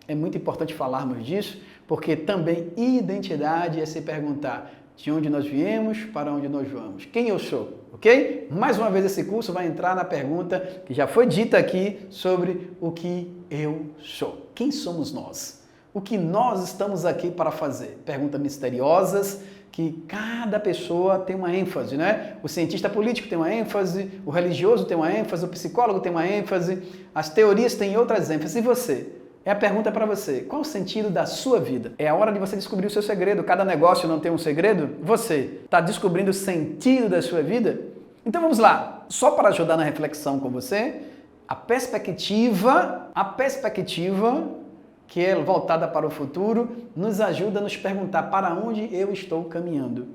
É muito importante falarmos disso, porque também identidade é se perguntar De onde nós viemos, para onde nós vamos. Quem eu sou, ok? Mais uma vez esse curso vai entrar na pergunta que já foi dita aqui sobre o que eu sou. Quem somos nós? O que nós estamos aqui para fazer? Perguntas misteriosas que cada pessoa tem uma ênfase, né? O cientista político tem uma ênfase, o religioso tem uma ênfase, o psicólogo tem uma ênfase, as teorias têm outras ênfases. E você? É a pergunta para você. Qual o sentido da sua vida? É a hora de você descobrir o seu segredo. Cada negócio não tem um segredo? Você está descobrindo o sentido da sua vida? Então vamos lá. Só para ajudar na reflexão com você, a perspectiva que é voltada para o futuro, nos ajuda a nos perguntar para onde eu estou caminhando.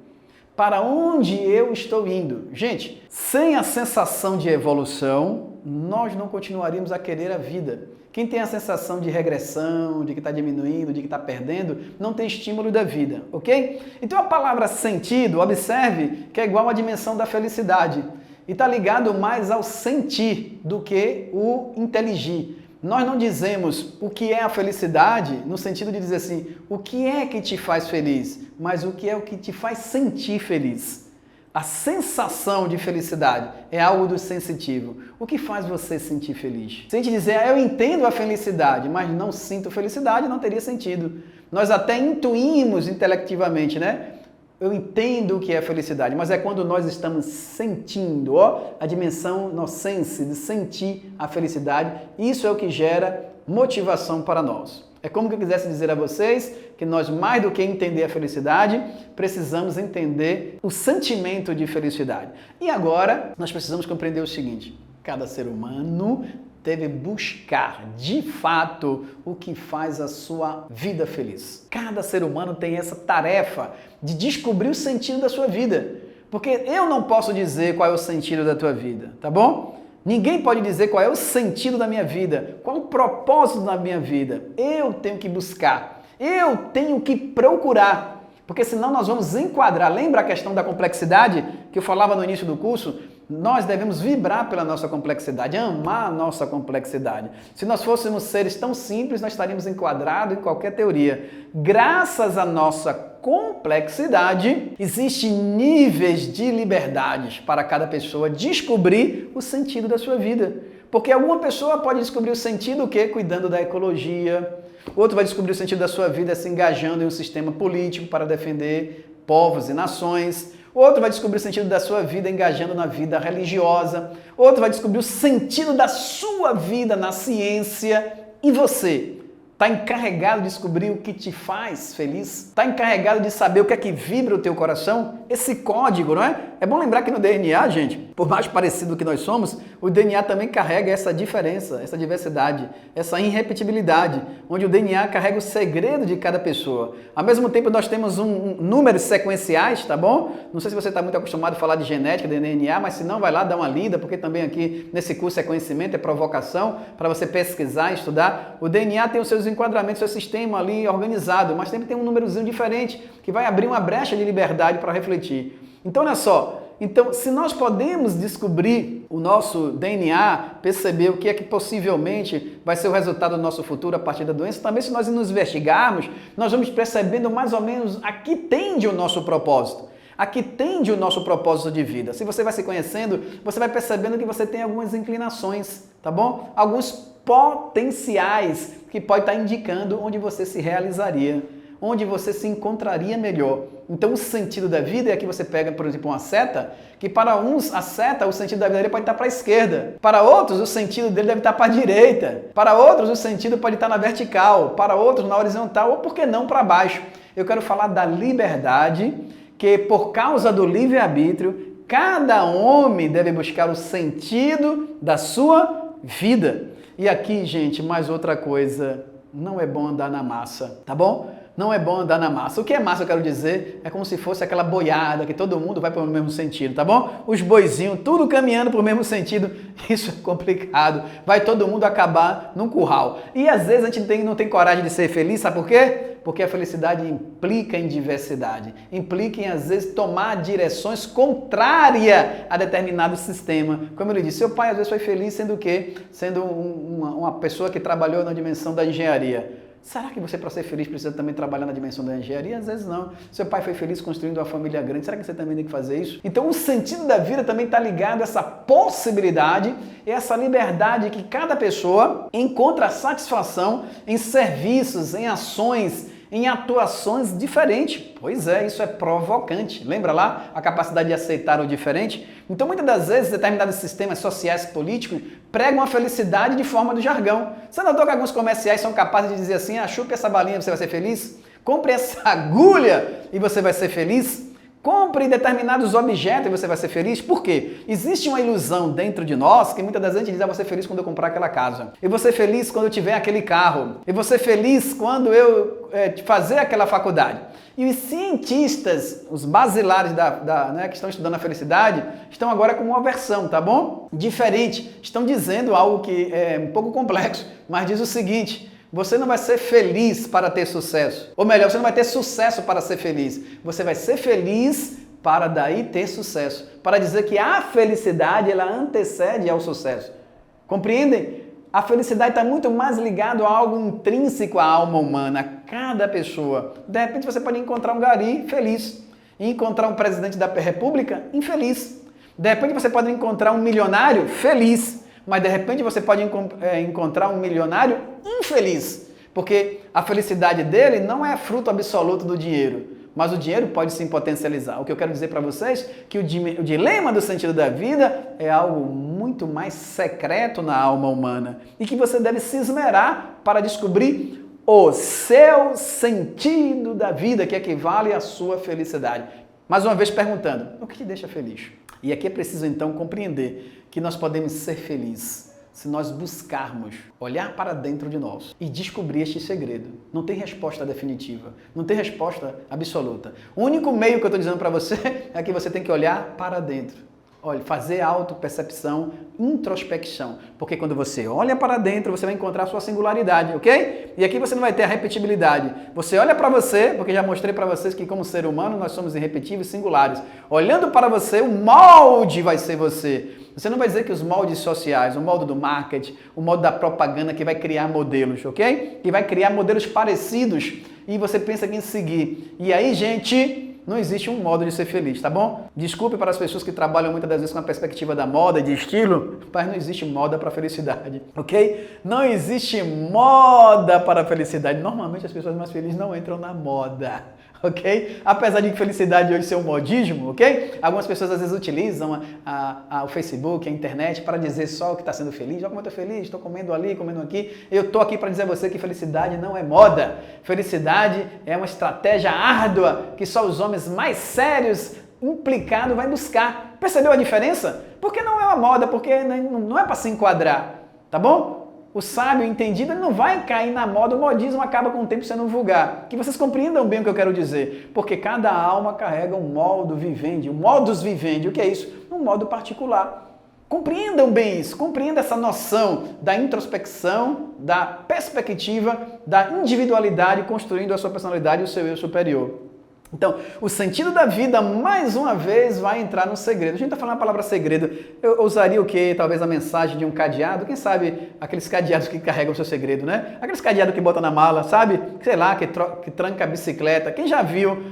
Para onde eu estou indo? Gente, sem a sensação de evolução, nós não continuaríamos a querer a vida. Quem tem a sensação de regressão, de que está diminuindo, de que está perdendo, não tem estímulo da vida, ok? Então a palavra sentido, observe que é igual à dimensão da felicidade. E está ligado mais ao sentir do que o inteligir. Nós não dizemos o que é a felicidade no sentido de dizer assim, o que é que te faz feliz, mas o que é o que te faz sentir feliz. A sensação de felicidade é algo do sensitivo. O que faz você sentir feliz? Se a gente dizer, eu entendo a felicidade, mas não sinto felicidade, não teria sentido. Nós até intuímos intelectivamente, né? Eu entendo o que é felicidade, mas é quando nós estamos sentindo, ó, a dimensão nocente de sentir a felicidade. Isso é o que gera motivação para nós. É como que eu quisesse dizer a vocês que nós, mais do que entender a felicidade, precisamos entender o sentimento de felicidade. E agora, nós precisamos compreender o seguinte, cada ser humano deve buscar, de fato, o que faz a sua vida feliz. Cada ser humano tem essa tarefa de descobrir o sentido da sua vida. Porque eu não posso dizer qual é o sentido da tua vida, tá bom? Ninguém pode dizer qual é o sentido da minha vida, qual é o propósito da minha vida. Eu tenho que buscar, eu tenho que procurar, porque senão nós vamos enquadrar. Lembra a questão da complexidade que eu falava no início do curso? Nós devemos vibrar pela nossa complexidade, amar a nossa complexidade. Se nós fôssemos seres tão simples, nós estaríamos enquadrados em qualquer teoria. Graças à nossa complexidade, existem níveis de liberdades para cada pessoa descobrir o sentido da sua vida. Porque alguma pessoa pode descobrir o sentido o quê? Cuidando da ecologia. Outro vai descobrir o sentido da sua vida se engajando em um sistema político para defender povos e nações. Outro vai descobrir o sentido da sua vida engajando na vida religiosa. Outro vai descobrir o sentido da sua vida na ciência. E você? Está encarregado de descobrir o que te faz feliz? Está encarregado de saber o que é que vibra o teu coração? Esse código, não é? É bom lembrar que no DNA, gente, por mais parecido que nós somos, o DNA também carrega essa diferença, essa diversidade, essa irrepetibilidade, onde o DNA carrega o segredo de cada pessoa. Ao mesmo tempo, nós temos números sequenciais, tá bom? Não sei se você está muito acostumado a falar de genética, de DNA, mas se não, vai lá dar uma lida, porque também aqui nesse curso é conhecimento, é provocação, para você pesquisar, estudar. O DNA tem os seus enquadramentos, seu sistema ali organizado, mas sempre tem um númerozinho diferente que vai abrir uma brecha de liberdade para refletir. Então, olha só, se nós podemos descobrir o nosso DNA, perceber o que é que possivelmente vai ser o resultado do nosso futuro a partir da doença, também se nós nos investigarmos, nós vamos percebendo mais ou menos a que tende o nosso propósito. A que tende o nosso propósito de vida. Se você vai se conhecendo, você vai percebendo que você tem algumas inclinações, tá bom? Alguns potenciais que pode estar indicando onde você se realizaria, onde você se encontraria melhor. Então o sentido da vida é que você pega, por exemplo, uma seta, que para uns a seta, o sentido da vida dele pode estar para a esquerda. Para outros o sentido dele deve estar para a direita. Para outros o sentido pode estar na vertical. Para outros na horizontal ou, por que não, para baixo. Eu quero falar da liberdade, que por causa do livre-arbítrio, cada homem deve buscar o sentido da sua vida. E aqui, gente, mais outra coisa, não é bom andar na massa, tá bom? Não é bom andar na massa. O que é massa, eu quero dizer, é como se fosse aquela boiada, que todo mundo vai para o mesmo sentido, tá bom? Os boizinhos, tudo caminhando para o mesmo sentido, isso é complicado. Vai todo mundo acabar num curral. E às vezes a gente não tem coragem de ser feliz, sabe por quê? Porque a felicidade implica em diversidade, implica em, às vezes, tomar direções contrárias a determinado sistema. Como eu lhe disse, seu pai às vezes foi feliz sendo o quê? Sendo uma pessoa que trabalhou na dimensão da engenharia. Será que você, para ser feliz, precisa também trabalhar na dimensão da engenharia? Às vezes não. Seu pai foi feliz construindo uma família grande, será que você também tem que fazer isso? Então o sentido da vida também está ligado a essa possibilidade e essa liberdade que cada pessoa encontra satisfação em serviços, em ações, em atuações diferentes. Pois é, isso é provocante. Lembra lá a capacidade de aceitar o diferente? Então, muitas das vezes, determinados sistemas sociais e políticos pregam a felicidade de forma do jargão. Você notou que alguns comerciais são capazes de dizer assim, chupe essa balinha, você vai ser feliz? Compre essa agulha e você vai ser feliz? Compre determinados objetos e você vai ser feliz. Por quê? Existe uma ilusão dentro de nós que muitas das vezes a gente diz, vou ser feliz quando eu comprar aquela casa. Eu vou ser feliz quando eu tiver aquele carro. Eu vou ser feliz quando eu fazer aquela faculdade. E os cientistas, os basilares que estão estudando a felicidade, estão agora com uma versão, tá bom? Diferente. Estão dizendo algo que é um pouco complexo, mas diz o seguinte: você não vai ser feliz para ter sucesso. Ou melhor, você não vai ter sucesso para ser feliz. Você vai ser feliz para daí ter sucesso. Para dizer que a felicidade, ela antecede ao sucesso. Compreendem? A felicidade está muito mais ligada a algo intrínseco à alma humana, a cada pessoa. De repente você pode encontrar um gari feliz e encontrar um presidente da república infeliz. De repente você pode encontrar um milionário feliz. Mas de repente você pode encontrar um milionário infeliz, porque a felicidade dele não é fruto absoluto do dinheiro, mas o dinheiro pode sim potencializar. O que eu quero dizer para vocês é que o dilema do sentido da vida é algo muito mais secreto na alma humana e que você deve se esmerar para descobrir o seu sentido da vida, que equivale à sua felicidade. Mais uma vez perguntando, o que te deixa feliz? E aqui é preciso então compreender que nós podemos ser felizes se nós buscarmos olhar para dentro de nós e descobrir este segredo. Não tem resposta definitiva, não tem resposta absoluta. O único meio que eu estou dizendo para você é que você tem que olhar para dentro. Olha, fazer autopercepção, introspecção. Porque quando você olha para dentro, você vai encontrar a sua singularidade, ok? E aqui você não vai ter a repetibilidade. Você olha para você, porque já mostrei para vocês que como ser humano nós somos irrepetíveis, singulares. Olhando para você, o molde vai ser você. Você não vai dizer que os moldes sociais, o molde do marketing, o molde da propaganda que vai criar modelos, ok? Que vai criar modelos parecidos e você pensa que em seguir. E aí, gente, não existe um modo de ser feliz, tá bom? Desculpe para as pessoas que trabalham muitas das vezes com a perspectiva da moda e de estilo, mas não existe moda para felicidade, ok? Não existe moda para felicidade. Normalmente as pessoas mais felizes não entram na moda, ok? Apesar de que felicidade hoje ser um modismo, ok? Algumas pessoas às vezes utilizam o Facebook, a internet para dizer só o que está sendo feliz. Olha como eu estou feliz, estou comendo ali, comendo aqui. Eu estou aqui para dizer a você que felicidade não é moda. Felicidade é uma estratégia árdua que só os homens mais sérios, implicados, vai buscar. Percebeu a diferença? Porque não é uma moda, porque não é para se enquadrar, tá bom? O sábio entendido ele não vai cair na moda, o modismo acaba com o tempo sendo vulgar. Que vocês compreendam bem o que eu quero dizer. Porque cada alma carrega um modo vivendi, um modus vivendi. O que é isso? Um modo particular. Compreendam bem isso, compreendam essa noção da introspecção, da perspectiva, da individualidade, construindo a sua personalidade e o seu eu superior. Então, o sentido da vida, mais uma vez, vai entrar no segredo. A gente está falando a palavra segredo. Eu usaria o quê? Talvez a mensagem de um cadeado. Quem sabe aqueles cadeados que carregam o seu segredo, né? Aqueles cadeados que botam na mala, sabe? Sei lá, que tranca a bicicleta. Quem já viu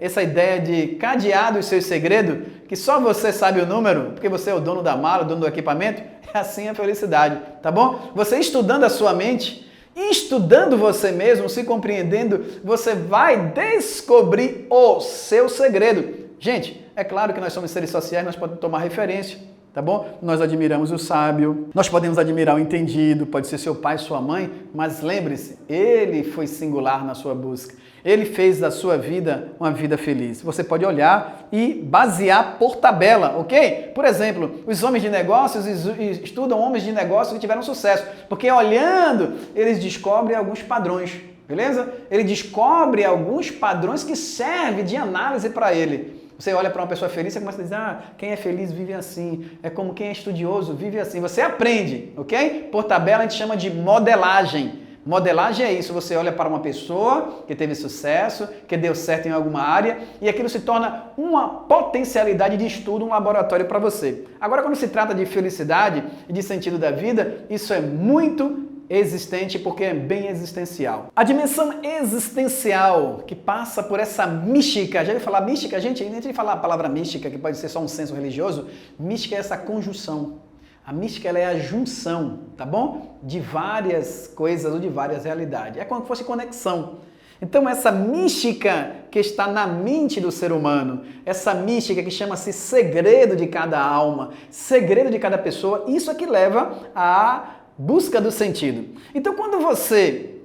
essa ideia de cadeado os seus segredos? Que só você sabe o número, porque você é o dono da mala, o dono do equipamento? É assim a felicidade, tá bom? Você estudando a sua mente, estudando você mesmo, se compreendendo, você vai descobrir o seu segredo. Gente, é claro que nós somos seres sociais, nós podemos tomar referência, tá bom? Nós admiramos o sábio, nós podemos admirar o entendido, pode ser seu pai, sua mãe, mas lembre-se, ele foi singular na sua busca. Ele fez da sua vida uma vida feliz. Você pode olhar e basear por tabela, ok? Por exemplo, os homens de negócios estudam homens de negócios que tiveram sucesso, porque olhando, eles descobrem alguns padrões, beleza? Ele descobre alguns padrões que servem de análise para ele. Você olha para uma pessoa feliz e começa a dizer, quem é feliz vive assim, é como quem é estudioso vive assim. Você aprende, ok? Por tabela a gente chama de modelagem. Modelagem é isso, você olha para uma pessoa que teve sucesso, que deu certo em alguma área e aquilo se torna uma potencialidade de estudo, um laboratório para você. Agora, quando se trata de felicidade e de sentido da vida, isso é muito existente porque é bem existencial. A dimensão existencial que passa por essa mística, já ouviu falar mística, gente? Antes de falar a palavra mística, que pode ser só um senso religioso, mística é essa conjunção. A mística ela é a junção, tá bom? De várias coisas ou de várias realidades. É como se fosse conexão. Então essa mística que está na mente do ser humano, essa mística que chama-se segredo de cada alma, segredo de cada pessoa, isso é que leva à busca do sentido. Então quando você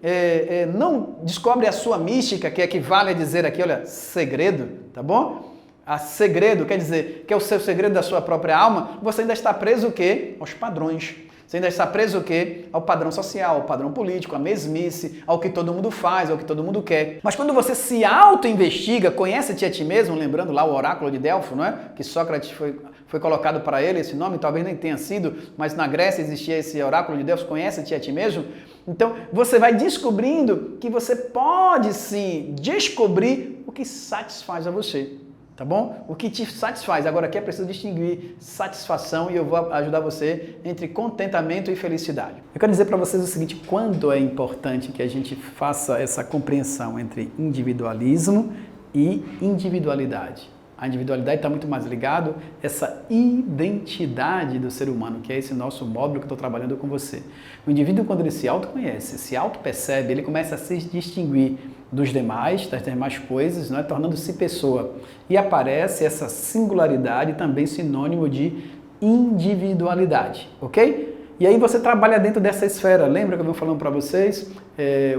não descobre a sua mística, que equivale a dizer aqui, olha, segredo, tá bom? A segredo quer dizer que é o seu segredo da sua própria alma, você ainda está preso o quê? Aos padrões. Você ainda está preso o quê? Ao padrão social, ao padrão político, à mesmice, ao que todo mundo faz, ao que todo mundo quer. Mas quando você se auto-investiga, conhece-te a ti mesmo, lembrando lá o oráculo de Delfo, não é? Que Sócrates foi colocado para ele, esse nome talvez nem tenha sido, mas na Grécia existia esse oráculo de Delfo, conhece-te a ti mesmo. Então você vai descobrindo que você pode sim descobrir o que satisfaz a você. Tá bom? O que te satisfaz. Agora aqui é preciso distinguir satisfação e eu vou ajudar você entre contentamento e felicidade. Eu quero dizer para vocês o seguinte, quando é importante que a gente faça essa compreensão entre individualismo e individualidade. A individualidade está muito mais ligado a essa identidade do ser humano, que é esse nosso módulo que eu estou trabalhando com você. O indivíduo, quando ele se autoconhece, se autopercebe, ele começa a se distinguir dos demais, das demais coisas, não é? Tornando-se pessoa. E aparece essa singularidade também sinônimo de individualidade, ok? E aí você trabalha dentro dessa esfera. Lembra que eu venho falando para vocês?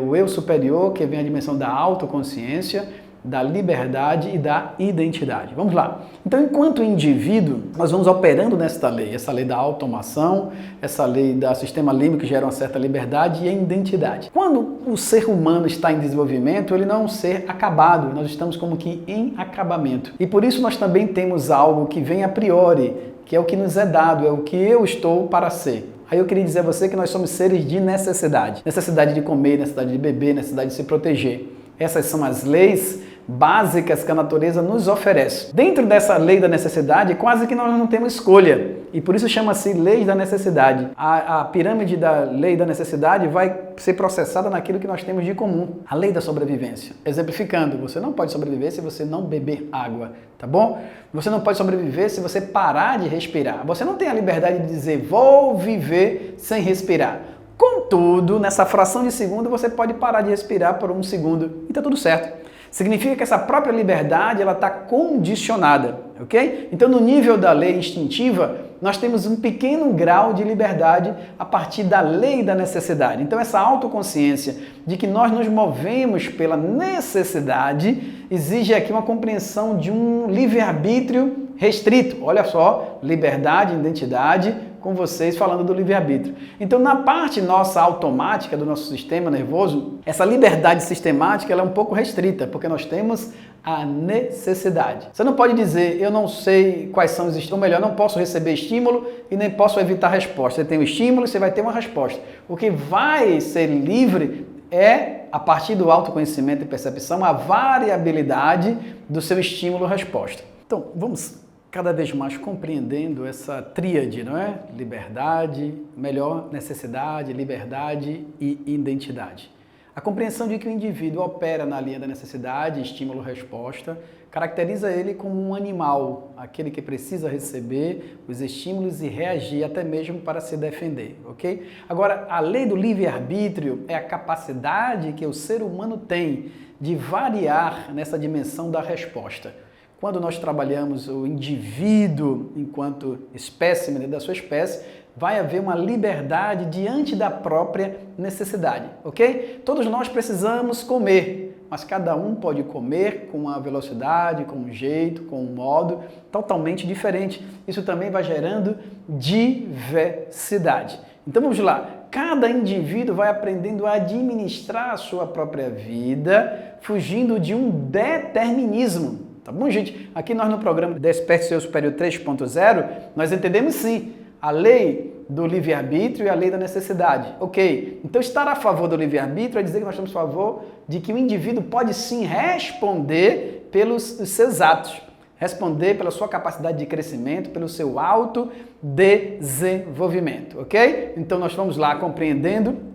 O eu superior, que vem a dimensão da autoconsciência, da liberdade e da identidade. Vamos lá. Então, enquanto indivíduo, nós vamos operando nesta lei, essa lei da automação, essa lei do sistema límbico que gera uma certa liberdade e a identidade. Quando o ser humano está em desenvolvimento, ele não é um ser acabado, nós estamos como que em acabamento. E por isso nós também temos algo que vem a priori, que é o que nos é dado, é o que eu estou para ser. Aí eu queria dizer a você que nós somos seres de necessidade. Necessidade de comer, necessidade de beber, necessidade de se proteger. Essas são as leis básicas que a natureza nos oferece. Dentro dessa lei da necessidade, quase que nós não temos escolha. E por isso chama-se lei da necessidade. A pirâmide da lei da necessidade vai ser processada naquilo que nós temos de comum. A lei da sobrevivência. Exemplificando, você não pode sobreviver se você não beber água, tá bom? Você não pode sobreviver se você parar de respirar. Você não tem a liberdade de dizer, vou viver sem respirar. Contudo, nessa fração de segundo, você pode parar de respirar por um segundo e tá tudo certo. Significa que essa própria liberdade ela está condicionada, ok? Então, no nível da lei instintiva, nós temos um pequeno grau de liberdade a partir da lei da necessidade. Então, essa autoconsciência de que nós nos movemos pela necessidade exige aqui uma compreensão de um livre-arbítrio restrito. Olha só, liberdade, identidade, com vocês falando do livre-arbítrio. Então, na parte nossa automática do nosso sistema nervoso, essa liberdade sistemática ela é um pouco restrita, porque nós temos a necessidade. Você não pode dizer, eu não sei quais são os estímulos, ou melhor, não posso receber estímulo e nem posso evitar resposta. Você tem um estímulo e você vai ter uma resposta. O que vai ser livre é, a partir do autoconhecimento e percepção, a variabilidade do seu estímulo-resposta. Então, vamos cada vez mais compreendendo essa tríade, não é? Liberdade, melhor, necessidade, liberdade e identidade. A compreensão de que o indivíduo opera na linha da necessidade, estímulo-resposta, caracteriza ele como um animal, aquele que precisa receber os estímulos e reagir até mesmo para se defender, ok? Agora, a lei do livre-arbítrio é a capacidade que o ser humano tem de variar nessa dimensão da resposta. Quando nós trabalhamos o indivíduo enquanto espécime da sua espécie, vai haver uma liberdade diante da própria necessidade, ok? Todos nós precisamos comer, mas cada um pode comer com uma velocidade, com um jeito, com um modo totalmente diferente. Isso também vai gerando diversidade. Então vamos lá, cada indivíduo vai aprendendo a administrar a sua própria vida, fugindo de um determinismo. Tá bom, gente? Aqui nós no programa Desperte Seu Superior 3.0, nós entendemos sim a lei do livre-arbítrio e a lei da necessidade. Ok, então estar a favor do livre-arbítrio é dizer que nós estamos a favor de que o indivíduo pode sim responder pelos seus atos, responder pela sua capacidade de crescimento, pelo seu autodesenvolvimento, ok? Então nós vamos lá compreendendo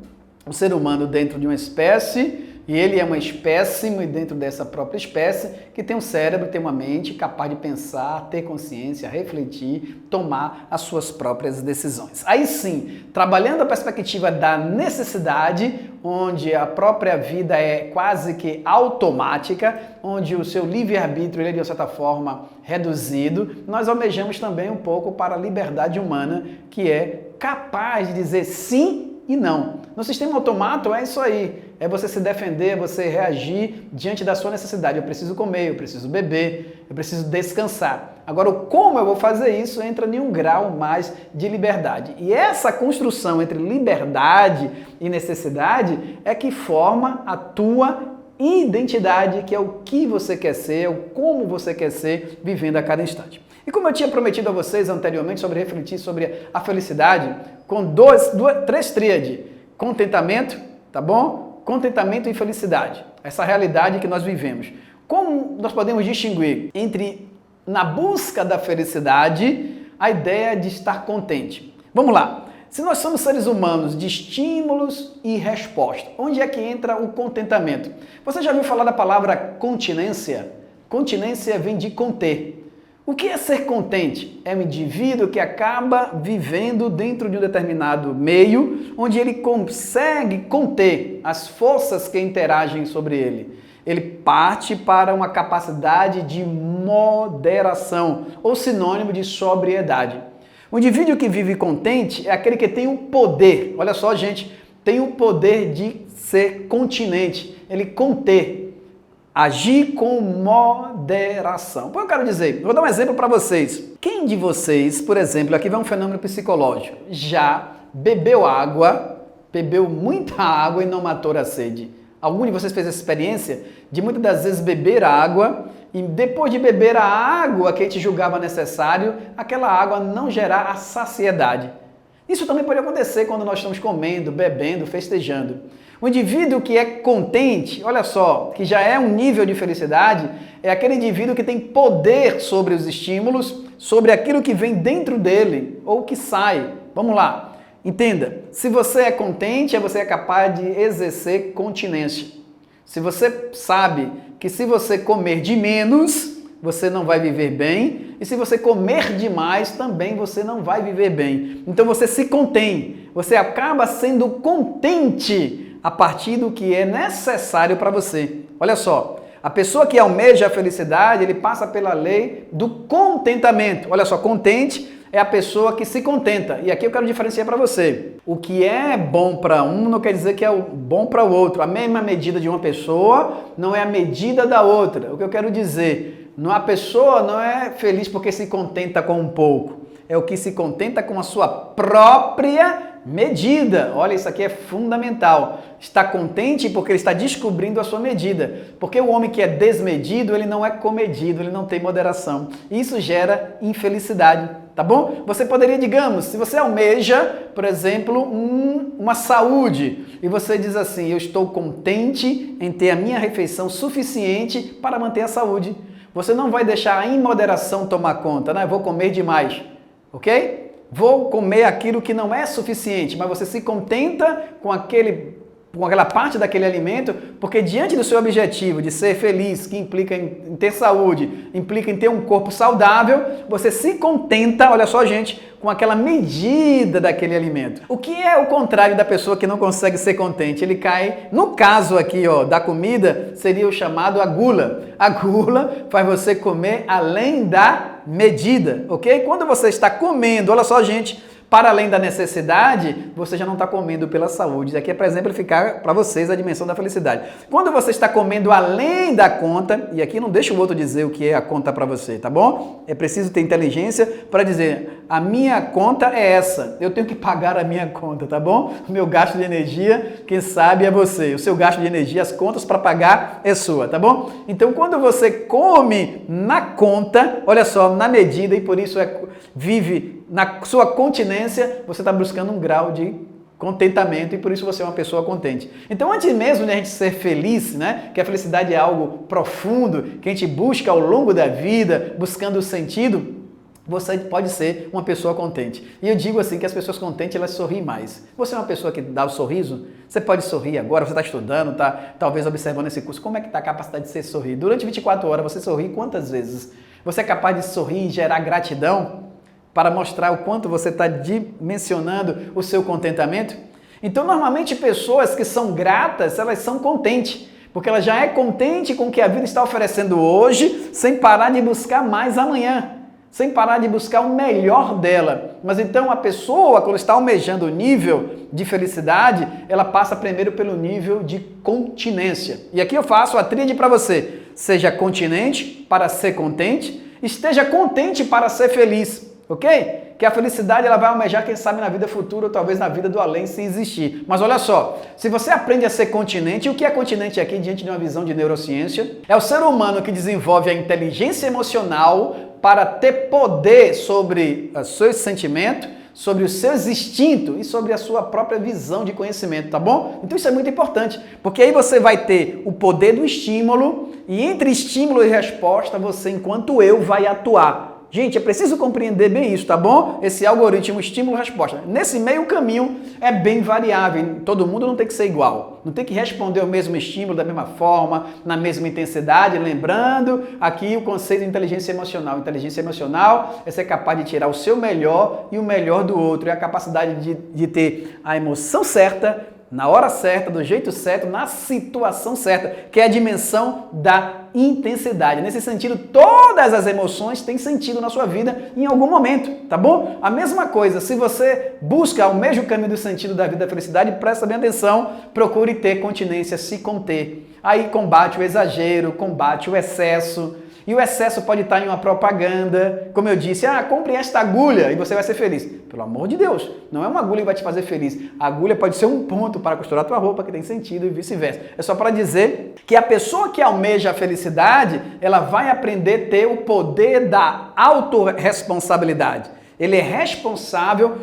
o ser humano dentro de uma espécie, e ele é uma espécime dentro dessa própria espécie, que tem um cérebro, tem uma mente capaz de pensar, ter consciência, refletir, tomar as suas próprias decisões. Aí sim, trabalhando a perspectiva da necessidade, onde a própria vida é quase que automática, onde o seu livre-arbítrio ele é de certa forma reduzido, nós almejamos também um pouco para a liberdade humana, que é capaz de dizer sim e não. No sistema automático é isso aí, é você se defender, é você reagir diante da sua necessidade. Eu preciso comer, eu preciso beber, eu preciso descansar. Agora, como eu vou fazer isso entra em um grau mais de liberdade. E essa construção entre liberdade e necessidade é que forma a tua identidade, que é o que você quer ser, é o como você quer ser, vivendo a cada instante. E como eu tinha prometido a vocês anteriormente sobre refletir sobre a felicidade, com três tríades: contentamento, tá bom? Contentamento e felicidade. Essa realidade que nós vivemos. Como nós podemos distinguir entre, na busca da felicidade, a ideia de estar contente? Vamos lá. Se nós somos seres humanos de estímulos e resposta, onde é que entra o contentamento? Você já ouviu falar da palavra continência? Continência vem de conter. O que é ser contente? É um indivíduo que acaba vivendo dentro de um determinado meio, onde ele consegue conter as forças que interagem sobre ele. Ele parte para uma capacidade de moderação, ou sinônimo de sobriedade. O indivíduo que vive contente é aquele que tem o poder, olha só, gente, tem o poder de ser continente, ele conter. Agir com moderação. Então eu quero dizer, vou dar um exemplo para vocês. Quem de vocês, por exemplo, aqui vai um fenômeno psicológico, já bebeu água, bebeu muita água e não matou a sede? Algum de vocês fez essa experiência de muitas das vezes beber água e depois de beber a água que a gente julgava necessário, aquela água não gerar a saciedade? Isso também pode acontecer quando nós estamos comendo, bebendo, festejando. O indivíduo que é contente, olha só, que já é um nível de felicidade, é aquele indivíduo que tem poder sobre os estímulos, sobre aquilo que vem dentro dele ou que sai. Vamos lá, entenda, se você é contente, você é capaz de exercer continência. Se você sabe que se você comer de menos, você não vai viver bem, e se você comer demais, também você não vai viver bem. Então você se contém, você acaba sendo contente a partir do que é necessário para você. Olha só, a pessoa que almeja a felicidade, ele passa pela lei do contentamento. Olha só, contente é a pessoa que se contenta. E aqui eu quero diferenciar para você. O que é bom para um não quer dizer que é bom para o outro. A mesma medida de uma pessoa não é a medida da outra. O que eu quero dizer, a pessoa não é feliz porque se contenta com um pouco. É o que se contenta com a sua própria medida. Olha, isso aqui é fundamental. Está contente porque ele está descobrindo a sua medida. Porque o homem que é desmedido, ele não é comedido, ele não tem moderação. Isso gera infelicidade, tá bom? Você poderia, digamos, se você almeja, por exemplo, uma saúde, e você diz assim, eu estou contente em ter a minha refeição suficiente para manter a saúde. Você não vai deixar a imoderação tomar conta, né? Eu vou comer demais, ok? Vou comer aquilo que não é suficiente, mas você se contenta com aquela parte daquele alimento, porque diante do seu objetivo de ser feliz, que implica em ter saúde, implica em ter um corpo saudável, você se contenta, olha só, gente, com aquela medida daquele alimento. O que é o contrário da pessoa que não consegue ser contente? Ele cai, no caso aqui, ó, da comida, seria o chamado a gula. A gula faz você comer além da medida, ok? Quando você está comendo, olha só, gente, para além da necessidade, você já não está comendo pela saúde. Isso aqui é para exemplificar para vocês a dimensão da felicidade. Quando você está comendo além da conta, e aqui não deixa o outro dizer o que é a conta para você, tá bom? É preciso ter inteligência para dizer, a minha conta é essa, eu tenho que pagar a minha conta, tá bom? O meu gasto de energia, quem sabe é você. O seu gasto de energia, as contas para pagar é sua, tá bom? Então, quando você come na conta, olha só, na medida, e por isso vive na sua continência, você está buscando um grau de contentamento e por isso você é uma pessoa contente. Então, antes mesmo de a gente ser feliz, né, que a felicidade é algo profundo, que a gente busca ao longo da vida, buscando o sentido, você pode ser uma pessoa contente. E eu digo assim que as pessoas contentes, elas sorriem mais. Você é uma pessoa que dá o sorriso? Você pode sorrir agora, você está estudando, está talvez observando esse curso. Como é que está a capacidade de você sorrir? Durante 24 horas você sorri quantas vezes? Você é capaz de sorrir e gerar gratidão para mostrar o quanto você está dimensionando o seu contentamento? Então, normalmente, pessoas que são gratas, elas são contentes, porque ela já é contente com o que a vida está oferecendo hoje, sem parar de buscar mais amanhã, sem parar de buscar o melhor dela. Mas então a pessoa, quando está almejando o nível de felicidade, ela passa primeiro pelo nível de continência. E aqui eu faço a tríade para você. Seja continente para ser contente, esteja contente para ser feliz, ok? Que a felicidade ela vai almejar, quem sabe, na vida futura ou talvez na vida do além, se existir. Mas olha só, se você aprende a ser continente, e o que é continente aqui, diante de uma visão de neurociência? É o ser humano que desenvolve a inteligência emocional para ter poder sobre os seus sentimentos, sobre os seus instintos e sobre a sua própria visão de conhecimento, tá bom? Então isso é muito importante, porque aí você vai ter o poder do estímulo e entre estímulo e resposta, você, enquanto eu, vai atuar. Gente, é preciso compreender bem isso, tá bom? Esse algoritmo estímulo-resposta. Nesse meio caminho é bem variável. Todo mundo não tem que ser igual. Não tem que responder o mesmo estímulo da mesma forma, na mesma intensidade. Lembrando aqui o conceito de inteligência emocional. Inteligência emocional é ser capaz de tirar o seu melhor e o melhor do outro. É a capacidade de ter a emoção certa, na hora certa, do jeito certo, na situação certa, que é a dimensão da intensidade. Nesse sentido, todas as emoções têm sentido na sua vida em algum momento, tá bom? A mesma coisa, se você busca o mesmo caminho do sentido da vida da felicidade, presta bem atenção, procure ter continência, se conter. Aí combate o exagero, combate o excesso. E o excesso pode estar em uma propaganda, como eu disse, compre esta agulha e você vai ser feliz. Pelo amor de Deus, não é uma agulha que vai te fazer feliz. A agulha pode ser um ponto para costurar a tua roupa, que tem sentido, e vice-versa. É só para dizer que a pessoa que almeja a felicidade, ela vai aprender a ter o poder da autorresponsabilidade. Ele é responsável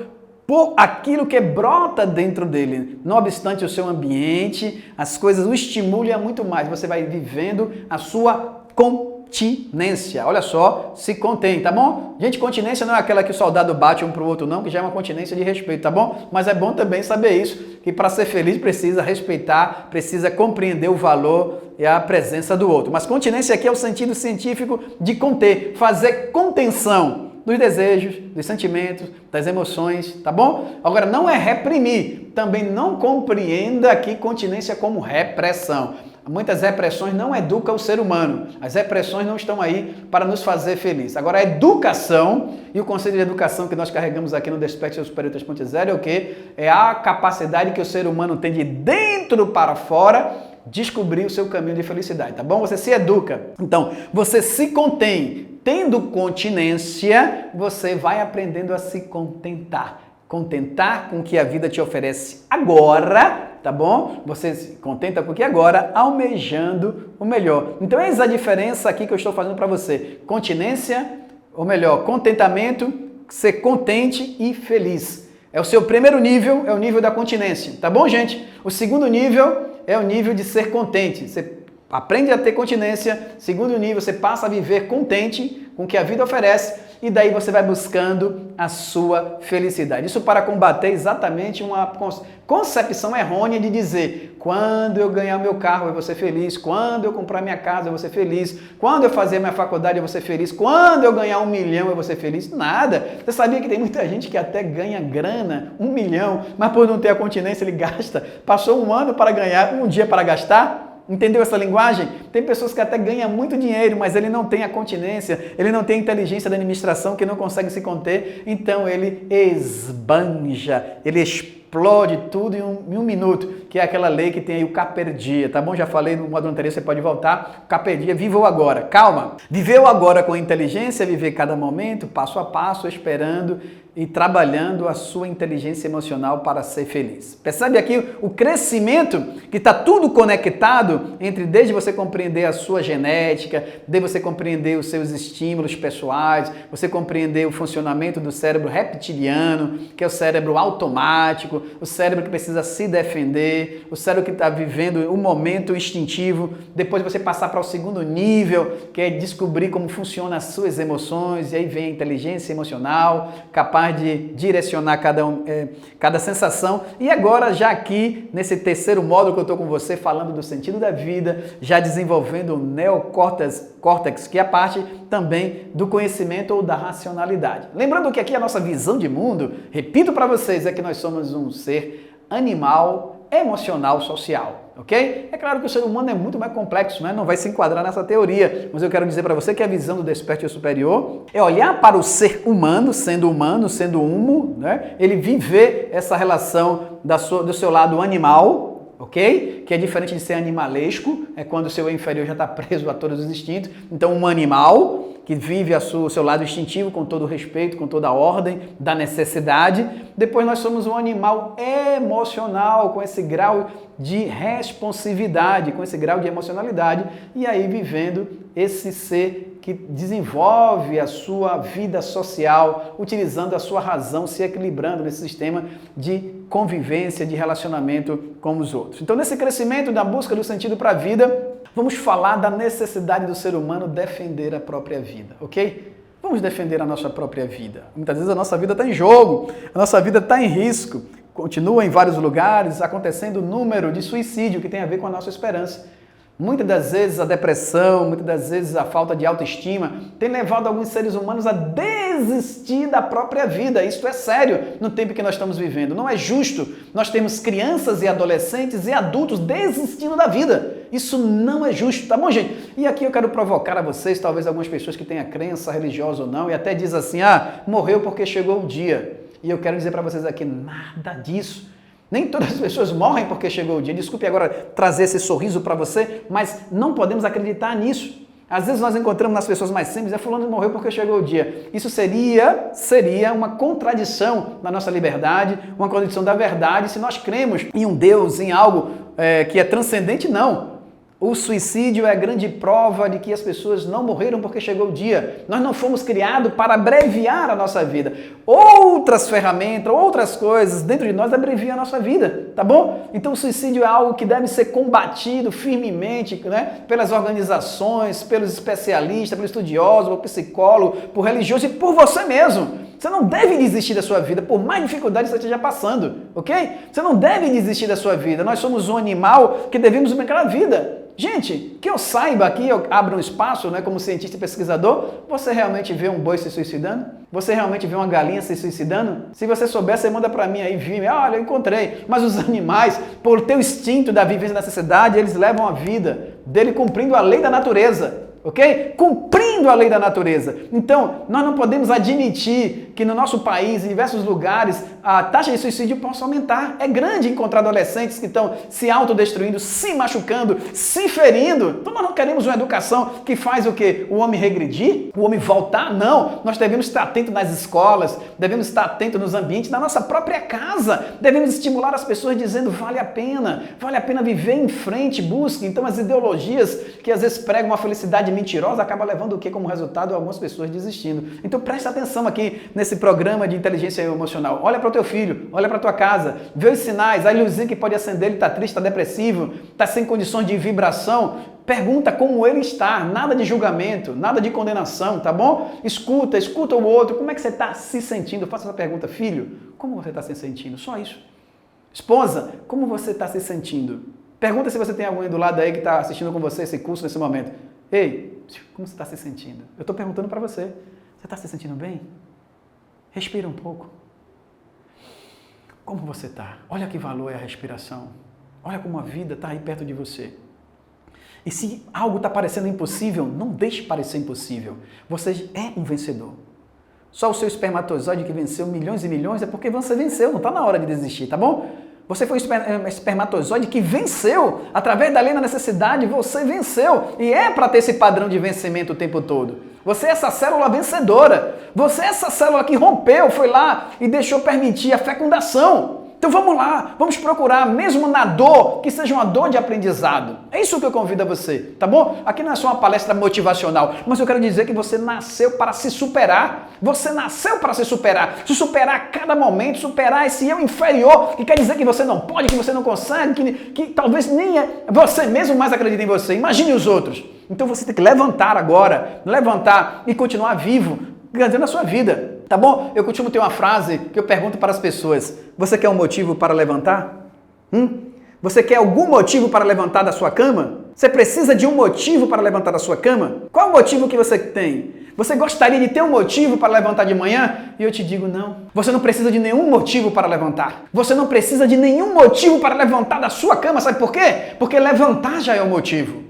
por aquilo que brota dentro dele. Não obstante o seu ambiente, as coisas o estimulam muito mais. Você vai vivendo a sua continência. Olha só, se contém, tá bom? Gente, continência não é aquela que o soldado bate um pro outro não, que já é uma continência de respeito, tá bom? Mas é bom também saber isso, que para ser feliz precisa respeitar, precisa compreender o valor e a presença do outro. Mas continência aqui é o sentido científico de conter, fazer contenção dos desejos, dos sentimentos, das emoções, tá bom? Agora, não é reprimir. Também não compreenda aqui continência como repressão. Muitas repressões não educam o ser humano. As repressões não estão aí para nos fazer felizes. Agora, a educação, e o conceito de educação que nós carregamos aqui no Despertar Superior 3.0 é o quê? É a capacidade que o ser humano tem de dentro para fora descobrir o seu caminho de felicidade, tá bom? Você se educa. Então, você se contém. Tendo continência, você vai aprendendo a se contentar. Contentar com o que a vida te oferece agora, tá bom? Você se contenta com o que agora, almejando o melhor. Então, eis a diferença aqui que eu estou fazendo para você. Continência, ou melhor, contentamento, ser contente e feliz. É o seu primeiro nível, é o nível da continência, tá bom, gente? O segundo nível é o nível de ser contente. Você aprende a ter continência. Segundo nível, você passa a viver contente com o que a vida oferece e daí você vai buscando a sua felicidade. Isso para combater exatamente uma concepção errônea de dizer quando eu ganhar meu carro eu vou ser feliz, quando eu comprar minha casa eu vou ser feliz, quando eu fazer minha faculdade eu vou ser feliz, quando eu ganhar 1 milhão eu vou ser feliz. Nada. Você sabia que tem muita gente que até ganha grana, 1 milhão, mas por não ter a continência ele gasta. Passou 1 ano para ganhar, 1 dia para gastar. Entendeu essa linguagem? Tem pessoas que até ganham muito dinheiro, mas ele não tem a continência, ele não tem a inteligência da administração, que não consegue se conter, então ele esbanja, ele explode tudo em um minuto, que é aquela lei que tem aí o carpe diem, tá bom? Já falei no módulo anterior, você pode voltar. Carpe diem, viva o agora. Calma! Viver o agora com inteligência, viver cada momento, passo a passo, esperando e trabalhando a sua inteligência emocional para ser feliz. Percebe aqui o crescimento, que está tudo conectado entre desde você compreender a sua genética, desde você compreender os seus estímulos pessoais, você compreender o funcionamento do cérebro reptiliano, que é o cérebro automático, o cérebro que precisa se defender, o cérebro que está vivendo o momento instintivo, depois você passar para o segundo nível, que é descobrir como funcionam as suas emoções, e aí vem a inteligência emocional, capaz capaz de direcionar cada sensação. E agora, já aqui, nesse terceiro módulo que eu estou com você, falando do sentido da vida, já desenvolvendo o neocórtex, que é a parte também do conhecimento ou da racionalidade. Lembrando que aqui a nossa visão de mundo, repito para vocês, é que nós somos um ser animal, emocional, social, ok? É claro que o ser humano é muito mais complexo, né? Não vai se enquadrar nessa teoria, mas eu quero dizer para você que a visão do Desperte Superior é olhar para o ser humano, sendo humo, né? Ele viver essa relação do seu lado animal, ok? Que é diferente de ser animalesco, é quando o seu inferior já está preso a todos os instintos. Então, um animal que vive o seu lado instintivo com todo o respeito, com toda a ordem, da necessidade. Depois nós somos um animal emocional, com esse grau de responsividade, com esse grau de emocionalidade, e aí vivendo esse ser que desenvolve a sua vida social, utilizando a sua razão, se equilibrando nesse sistema de convivência, de relacionamento com os outros. Então, nesse crescimento da busca do sentido para a vida, vamos falar da necessidade do ser humano defender a própria vida, ok? Vamos defender a nossa própria vida. Muitas vezes a nossa vida está em jogo, a nossa vida está em risco. Continua em vários lugares acontecendo o número de suicídio que tem a ver com a nossa esperança. Muitas das vezes a depressão, muitas das vezes a falta de autoestima tem levado alguns seres humanos a desistir da própria vida. Isso é sério no tempo que nós estamos vivendo. Não é justo nós termos crianças e adolescentes e adultos desistindo da vida. Isso não é justo, tá bom, gente? E aqui eu quero provocar a vocês, talvez algumas pessoas que tenham crença religiosa ou não, e até diz assim, morreu porque chegou o dia. E eu quero dizer para vocês aqui, nada disso. Nem todas as pessoas morrem porque chegou o dia. Desculpe agora trazer esse sorriso para você, mas não podemos acreditar nisso. Às vezes nós encontramos nas pessoas mais simples, fulano morreu porque chegou o dia. Isso seria uma contradição da nossa liberdade, uma contradição da verdade, se nós cremos em um Deus, em algo que é transcendente, não. O suicídio é a grande prova de que as pessoas não morreram porque chegou o dia. Nós não fomos criados para abreviar a nossa vida. Outras ferramentas, outras coisas dentro de nós abreviam a nossa vida, tá bom? Então o suicídio é algo que deve ser combatido firmemente, né? Pelas organizações, pelos especialistas, pelos estudiosos, pelo psicólogo, por religioso e por você mesmo. Você não deve desistir da sua vida, por mais dificuldade que você esteja passando, ok? Você não deve desistir da sua vida. Nós somos um animal que devemos brincar a vida. Gente, que eu saiba aqui, eu abro um espaço, né, como cientista e pesquisador, você realmente vê um boi se suicidando? Você realmente vê uma galinha se suicidando? Se você souber, você manda para mim aí, olha, eu encontrei. Mas os animais, por ter o instinto da vivência da necessidade, eles levam a vida dele cumprindo a lei da natureza. Ok? Cumprindo a lei da natureza. Então, nós não podemos admitir que no nosso país, em diversos lugares, a taxa de suicídio possa aumentar. É grande encontrar adolescentes que estão se autodestruindo, se machucando, se ferindo. Então, nós não queremos uma educação que faz o quê? O homem regredir? O homem voltar? Não. Nós devemos estar atentos nas escolas, devemos estar atentos nos ambientes da nossa própria casa. Devemos estimular as pessoas dizendo, vale a pena viver em frente, busque. Então, as ideologias que às vezes pregam uma felicidade mentirosa acaba levando o que como resultado algumas pessoas desistindo. Então presta atenção aqui nesse programa de inteligência emocional. Olha para o teu filho, olha para a tua casa, vê os sinais, a luzinha que pode acender, ele está triste, está depressivo, está sem condições de vibração. Pergunta como ele está, nada de julgamento, nada de condenação, tá bom? Escuta o outro, como é que você está se sentindo? Faça essa pergunta, filho, como você está se sentindo? Só isso. Esposa, como você está se sentindo? Pergunta se você tem alguém do lado aí que está assistindo com você esse curso nesse momento. Ei, como você está se sentindo? Eu estou perguntando para você. Você está se sentindo bem? Respira um pouco. Como você está? Olha que valor é a respiração. Olha como a vida está aí perto de você. E se algo está parecendo impossível, não deixe parecer impossível. Você é um vencedor. Só o seu espermatozoide que venceu milhões e milhões é porque você venceu. Não está na hora de desistir, tá bom? Você foi um espermatozoide que venceu. Através da lei da necessidade, você venceu. E é para ter esse padrão de vencimento o tempo todo. Você é essa célula vencedora. Você é essa célula que rompeu, foi lá e deixou permitir a fecundação. Então vamos lá, vamos procurar, mesmo na dor, que seja uma dor de aprendizado. É isso que eu convido a você, tá bom? Aqui não é só uma palestra motivacional, mas eu quero dizer que você nasceu para se superar. Você nasceu para se superar a cada momento, superar esse eu inferior, que quer dizer que você não pode, que você não consegue, que talvez nem você mesmo mais acredita em você. Imagine os outros. Então você tem que levantar agora, levantar e continuar vivo, ganhando a sua vida. Tá bom? Eu costumo ter uma frase que eu pergunto para as pessoas: você quer um motivo para levantar? Você quer algum motivo para levantar da sua cama? Você precisa de um motivo para levantar da sua cama? Qual o motivo que você tem? Você gostaria de ter um motivo para levantar de manhã? E eu te digo não. Você não precisa de nenhum motivo para levantar. Você não precisa de nenhum motivo para levantar da sua cama. Sabe por quê? Porque levantar já é o motivo.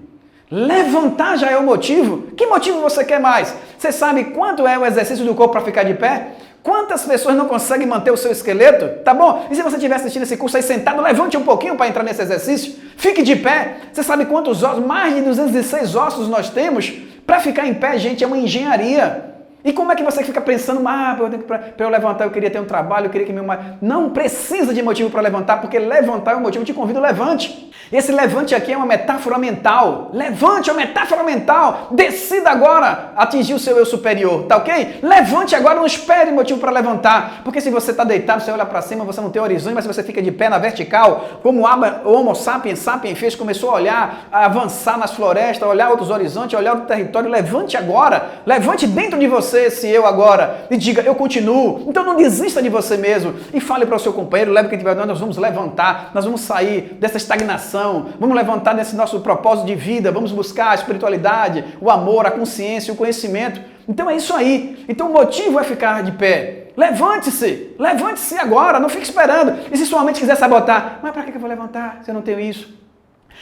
Levantar já é o motivo. Que motivo você quer mais? Você sabe quanto é o exercício do corpo para ficar de pé? Quantas pessoas não conseguem manter o seu esqueleto? Tá bom? E se você estiver assistindo esse curso aí sentado, levante um pouquinho para entrar nesse exercício. Fique de pé. Você sabe quantos ossos? Mais de 206 ossos nós temos. Para ficar em pé, gente, é uma engenharia. E como é que você fica pensando, para eu levantar, eu queria ter um trabalho, eu queria que meu marido... Não precisa de motivo para levantar, porque levantar é um motivo. Eu te convido, levante. Esse levante aqui é uma metáfora mental. Levante, é uma metáfora mental. Decida agora atingir o seu eu superior, tá ok? Levante agora, não espere motivo para levantar. Porque se você está deitado, você olha para cima, você não tem horizonte, mas se você fica de pé na vertical, como o Homo sapiens fez, começou a olhar, a avançar nas florestas, a olhar outros horizontes, a olhar outro território, levante agora. Levante dentro de você esse eu agora e diga, eu continuo. Então não desista de você mesmo e fale para o seu companheiro, leve quem tiver, nós vamos levantar, nós vamos sair dessa estagnação, vamos levantar nesse nosso propósito de vida, vamos buscar a espiritualidade, o amor, a consciência, o conhecimento. Então é isso aí. Então o motivo é ficar de pé. Levante-se agora, não fique esperando. E se sua mente quiser sabotar, mas para que eu vou levantar se eu não tenho isso?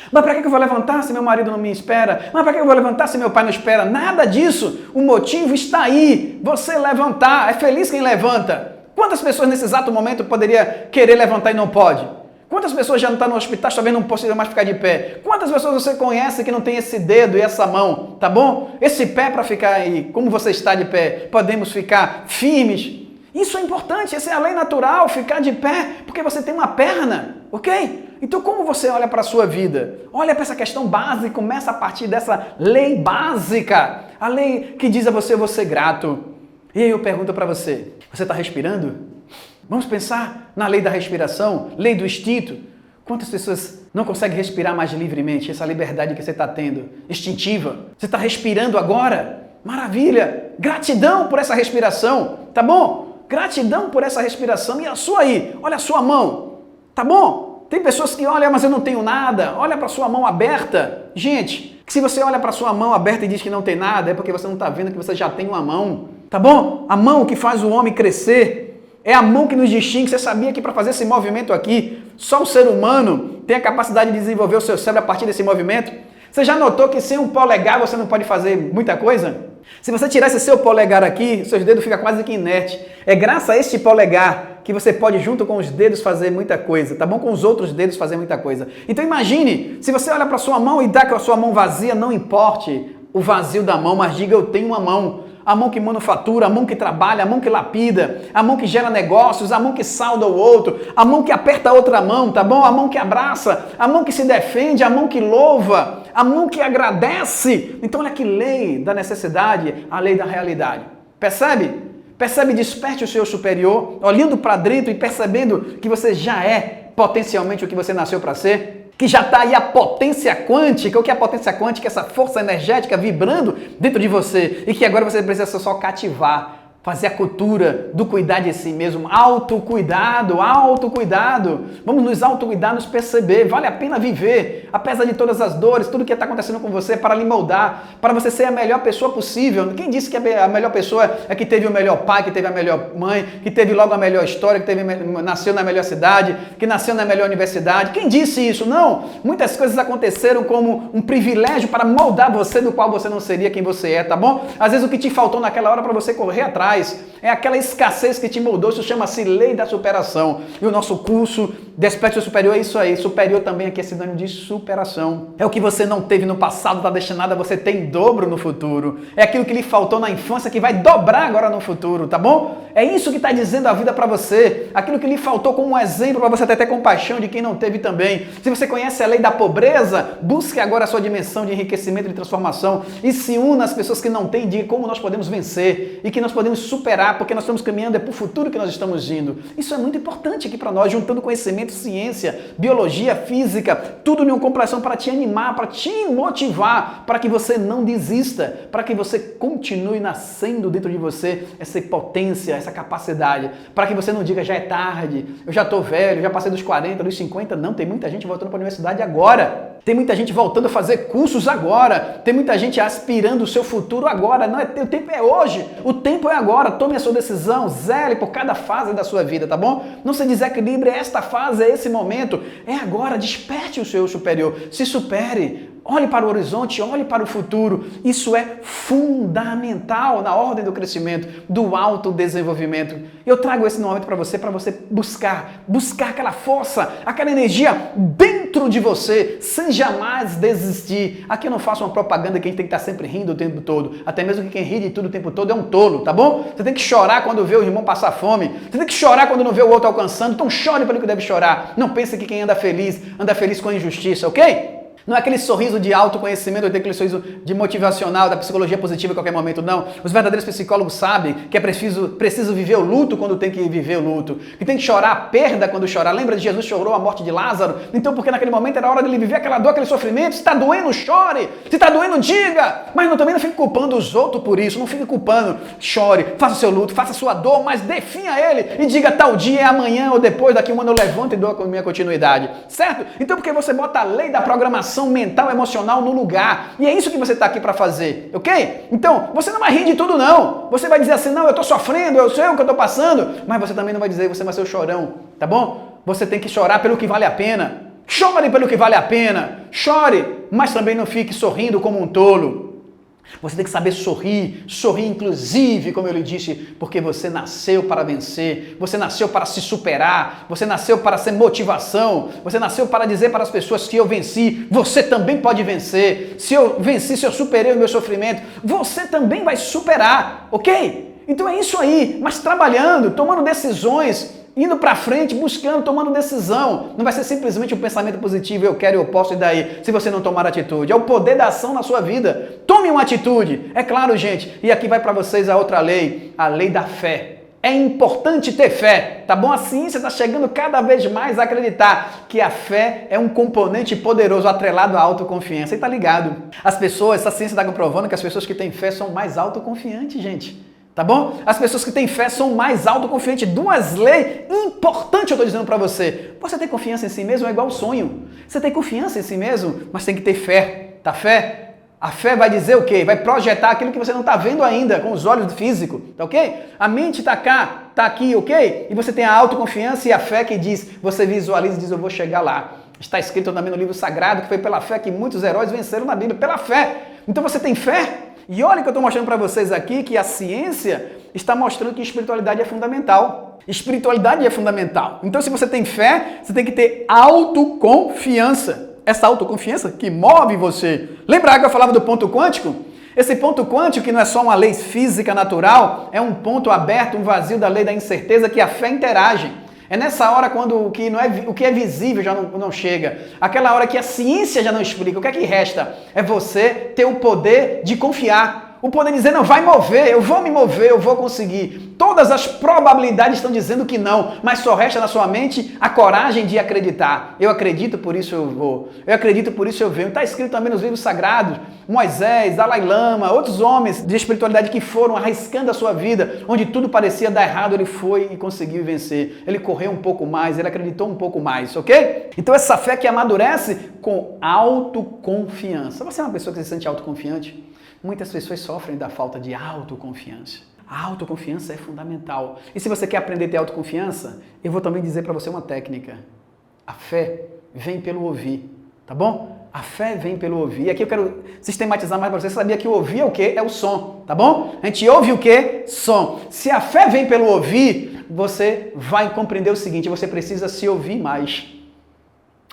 Mas para que eu vou levantar se meu marido não me espera? Mas para que eu vou levantar se meu pai não espera? Nada disso. O motivo está aí. Você levantar. É feliz quem levanta. Quantas pessoas nesse exato momento poderia querer levantar e não pode? Quantas pessoas já não estão no hospital, talvez não possam mais ficar de pé? Quantas pessoas você conhece que não tem esse dedo e essa mão? Tá bom? Esse pé para ficar aí. Como você está de pé? Podemos ficar firmes. Isso é importante. Essa é a lei natural. Ficar de pé porque você tem uma perna. Ok? Então, como você olha para a sua vida? Olha para essa questão básica e começa a partir dessa lei básica. A lei que diz a você, eu vou ser grato. E aí eu pergunto para você, você está respirando? Vamos pensar na lei da respiração, lei do instinto. Quantas pessoas não conseguem respirar mais livremente? Essa liberdade que você está tendo, instintiva. Você está respirando agora? Maravilha! Gratidão por essa respiração, tá bom? Gratidão por essa respiração. E a sua aí? Olha a sua mão, tá bom? Tem pessoas que olham, mas eu não tenho nada. Olha para sua mão aberta. Gente, se você olha para sua mão aberta e diz que não tem nada, é porque você não está vendo que você já tem uma mão. Tá bom? A mão que faz o homem crescer. É a mão que nos distingue. Você sabia que para fazer esse movimento aqui, só o ser humano tem a capacidade de desenvolver o seu cérebro a partir desse movimento? Você já notou que sem um polegar você não pode fazer muita coisa? Se você tirar esse seu polegar aqui, seus dedos ficam quase que inerte. É graças a este polegar que você pode, junto com os dedos, fazer muita coisa, tá bom? Com os outros dedos fazer muita coisa. Então imagine, se você olha para sua mão e dá com a sua mão vazia, não importe o vazio da mão, mas diga, eu tenho uma mão. A mão que manufatura, a mão que trabalha, a mão que lapida, a mão que gera negócios, a mão que salda o outro, a mão que aperta a outra mão, tá bom? A mão que abraça, a mão que se defende, a mão que louva, a mão que agradece. Então olha que lei da necessidade, a lei da realidade. Percebe? Percebe? Desperte o seu superior, olhando para dentro e percebendo que você já é potencialmente o que você nasceu para ser. Que já está aí a potência quântica. O que é a potência quântica? Essa força energética vibrando dentro de você e que agora você precisa só cativar, fazer a cultura do cuidar de si mesmo. Autocuidado, autocuidado. Vamos nos autocuidar, nos perceber. Vale a pena viver, apesar de todas as dores, tudo que está acontecendo com você, para lhe moldar, para você ser a melhor pessoa possível. Quem disse que a melhor pessoa é que teve o melhor pai, que teve a melhor mãe, que teve logo a melhor história, que nasceu na melhor cidade, que nasceu na melhor universidade? Quem disse isso? Não. Muitas coisas aconteceram como um privilégio para moldar você, do qual você não seria quem você é, tá bom? Às vezes o que te faltou naquela hora para você correr atrás é aquela escassez que te moldou. Isso chama-se lei da superação. E o nosso curso Desperte o Superior é isso aí. Superior também aqui é sinônimo de superação. É o que você não teve no passado, está destinado a você ter em dobro no futuro. É aquilo que lhe faltou na infância que vai dobrar agora no futuro, tá bom? É isso que está dizendo a vida para você. Aquilo que lhe faltou como um exemplo para você ter compaixão de quem não teve também. Se você conhece a lei da pobreza, busque agora a sua dimensão de enriquecimento e transformação e se una às pessoas que não têm, diga como nós podemos vencer e que nós podemos superar, porque nós estamos caminhando para o futuro que nós estamos indo. Isso é muito importante aqui para nós, juntando conhecimento conhecimento, ciência, biologia, física, tudo em uma compreensão para te animar, para te motivar, para que você não desista, para que você continue nascendo dentro de você essa potência, essa capacidade, para que você não diga já é tarde, eu já estou velho, já passei dos 40, dos 50, não, tem muita gente voltando para a universidade agora. Tem muita gente voltando a fazer cursos agora. Tem muita gente aspirando o seu futuro agora. Não é, o tempo é hoje. O tempo é agora. Tome a sua decisão. Zele por cada fase da sua vida, tá bom? Não se desequilibre. Esta fase, esse momento. É agora. Desperte o seu superior. Se supere. Olhe para o horizonte, olhe para o futuro. Isso é fundamental na ordem do crescimento, do autodesenvolvimento. Eu trago esse momento para você buscar aquela força, aquela energia dentro de você, sem jamais desistir. Aqui eu não faço uma propaganda que a gente tem que estar sempre rindo o tempo todo. Até mesmo que quem ri de tudo o tempo todo é um tolo, tá bom? Você tem que chorar quando vê o irmão passar fome. Você tem que chorar quando não vê o outro alcançando. Então chore pelo que deve chorar. Não pense que quem anda feliz com a injustiça, ok? Não é aquele sorriso de autoconhecimento, ou aquele sorriso de motivacional, da psicologia positiva a qualquer momento, não. Os verdadeiros psicólogos sabem que é preciso viver o luto quando tem que viver o luto, que tem que chorar a perda quando chorar. Lembra de Jesus chorou a morte de Lázaro? Então, porque naquele momento era a hora dele viver aquela dor, aquele sofrimento. Se está doendo, chore. Se está doendo, diga. Mas também não fique culpando os outros por isso. Não fique culpando. Chore, faça o seu luto, faça a sua dor, mas defina ele e diga tal dia, é amanhã ou depois, daqui um ano eu levanto e dou a minha continuidade. Certo? Então, porque você bota a lei da programação mental, emocional no lugar. E é isso que você está aqui para fazer, ok? Então, você não vai rir de tudo, não. Você vai dizer assim, não, eu estou sofrendo, eu sei o que eu estou passando, mas você também não vai dizer, você vai ser o chorão, tá bom? Você tem que chorar pelo que vale a pena. Chore pelo que vale a pena. Chore, mas também não fique sorrindo como um tolo. Você tem que saber sorrir inclusive, como eu lhe disse, porque você nasceu para vencer, você nasceu para se superar, você nasceu para ser motivação, você nasceu para dizer para as pessoas que eu venci, você também pode vencer. Se eu venci, se eu superei o meu sofrimento, você também vai superar, ok? Então é isso aí, mas trabalhando, tomando decisões, indo para frente, buscando, tomando decisão. Não vai ser simplesmente um pensamento positivo, eu quero, eu posso, e daí, se você não tomar atitude. É o poder da ação na sua vida. Tome uma atitude. É claro, gente, e aqui vai para vocês a outra lei, a lei da fé. É importante ter fé, tá bom? A ciência está chegando cada vez mais a acreditar que a fé é um componente poderoso atrelado à autoconfiança. E tá ligado? As pessoas, essa ciência está comprovando que as pessoas que têm fé são mais autoconfiantes, gente. Tá bom? As pessoas que têm fé são mais autoconfiantes. Duas leis importantes eu estou dizendo para você. Você tem confiança em si mesmo é igual ao sonho. Você tem confiança em si mesmo, mas tem que ter fé. Tá fé? A fé vai dizer o quê? Vai projetar aquilo que você não está vendo ainda com os olhos físicos, tá ok? A mente está cá, está aqui, ok? E você tem a autoconfiança e a fé que diz, você visualiza e diz, eu vou chegar lá. Está escrito também no livro sagrado que foi pela fé que muitos heróis venceram na Bíblia, pela fé. Então você tem fé? E olha que eu estou mostrando para vocês aqui que a ciência está mostrando que espiritualidade é fundamental. Espiritualidade é fundamental. Então, se você tem fé, você tem que ter autoconfiança. Essa autoconfiança que move você. Lembra que eu falava do ponto quântico? Esse ponto quântico, que não é só uma lei física natural, é um ponto aberto, um vazio da lei da incerteza que a fé interage. É nessa hora quando o que é visível já não chega. Aquela hora que a ciência já não explica. O que é que resta? É você ter o poder de confiar. O poder de dizer, não, vai mover, eu vou me mover, eu vou conseguir. Todas as probabilidades estão dizendo que não, mas só resta na sua mente a coragem de acreditar. Eu acredito, por isso eu vou. Eu acredito, por isso eu venho. Está escrito também nos livros sagrados. Moisés, Dalai Lama, outros homens de espiritualidade que foram arriscando a sua vida, onde tudo parecia dar errado, ele foi e conseguiu vencer. Ele correu um pouco mais, ele acreditou um pouco mais, ok? Então essa fé que amadurece com autoconfiança. Você é uma pessoa que se sente autoconfiante? Muitas pessoas sofrem da falta de autoconfiança. A autoconfiança é fundamental. E se você quer aprender a ter autoconfiança, eu vou também dizer para você uma técnica. A fé vem pelo ouvir, tá bom? A fé vem pelo ouvir. E aqui eu quero sistematizar mais para você. Você sabia que o ouvir é o quê? É o som, tá bom? A gente ouve o quê? Som. Se a fé vem pelo ouvir, você vai compreender o seguinte, você precisa se ouvir mais.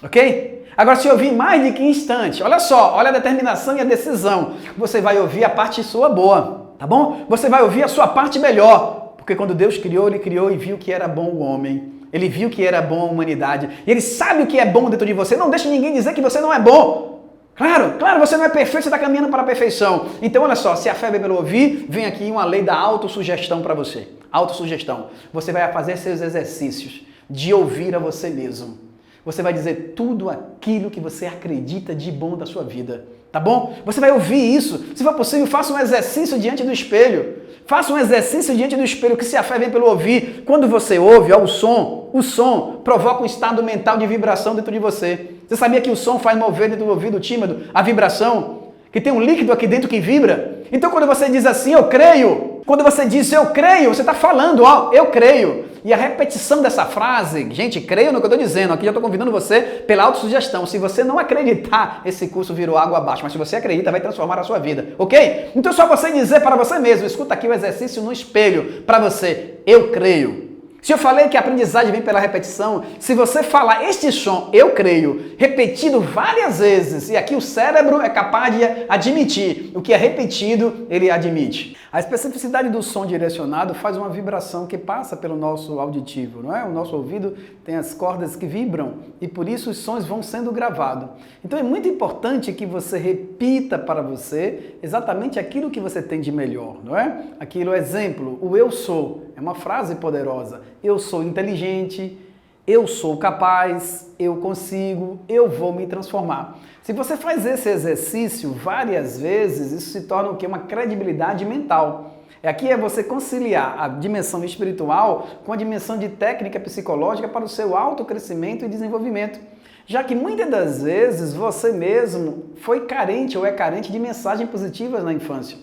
Ok? Agora, se ouvir mais de que instante, olha só, olha a determinação e a decisão. Você vai ouvir a parte sua boa, tá bom? Você vai ouvir a sua parte melhor. Porque quando Deus criou, Ele criou e viu que era bom o homem. Ele viu que era bom a humanidade. E Ele sabe o que é bom dentro de você. Não deixe ninguém dizer que você não é bom. Claro, você não é perfeito, você está caminhando para a perfeição. Então, olha só, se a fé vem pelo ouvir, vem aqui uma lei da autossugestão para você. Autossugestão. Você vai fazer seus exercícios. de ouvir a você mesmo. Você vai dizer tudo aquilo que você acredita de bom da sua vida, tá bom? Você vai ouvir isso. Se for possível, faça um exercício diante do espelho. Faça um exercício diante do espelho, que se a fé vem pelo ouvir. Quando você ouve, ó, o som provoca um estado mental de vibração dentro de você. Você sabia que o som faz mover dentro do ouvido tímido a vibração? Que tem um líquido aqui dentro que vibra? Então quando você diz assim, eu creio, quando você diz eu creio, você está falando, ó, eu creio. E a repetição dessa frase, gente, creio no que eu estou dizendo, aqui já estou convidando você pela autossugestão. Se você não acreditar, esse curso virou água abaixo, mas se você acredita, vai transformar a sua vida, ok? Então só você dizer para você mesmo, escuta aqui o exercício no espelho, para você, eu creio. Se eu falei que a aprendizagem vem pela repetição, se você falar este som, eu creio, repetido várias vezes, e aqui o cérebro é capaz de admitir, o que é repetido, ele admite. A especificidade do som direcionado faz uma vibração que passa pelo nosso auditivo, não é? O nosso ouvido tem as cordas que vibram e por isso os sons vão sendo gravados. Então é muito importante que você repita para você exatamente aquilo que você tem de melhor, não é? Aquilo, exemplo, o eu sou, é uma frase poderosa. Eu sou inteligente, eu sou capaz, eu consigo, eu vou me transformar. Se você faz esse exercício várias vezes, isso se torna o quê? Uma credibilidade mental. Aqui é você conciliar a dimensão espiritual com a dimensão de técnica psicológica para o seu autocrescimento e desenvolvimento. Já que muitas das vezes você mesmo foi carente ou é carente de mensagens positivas na infância.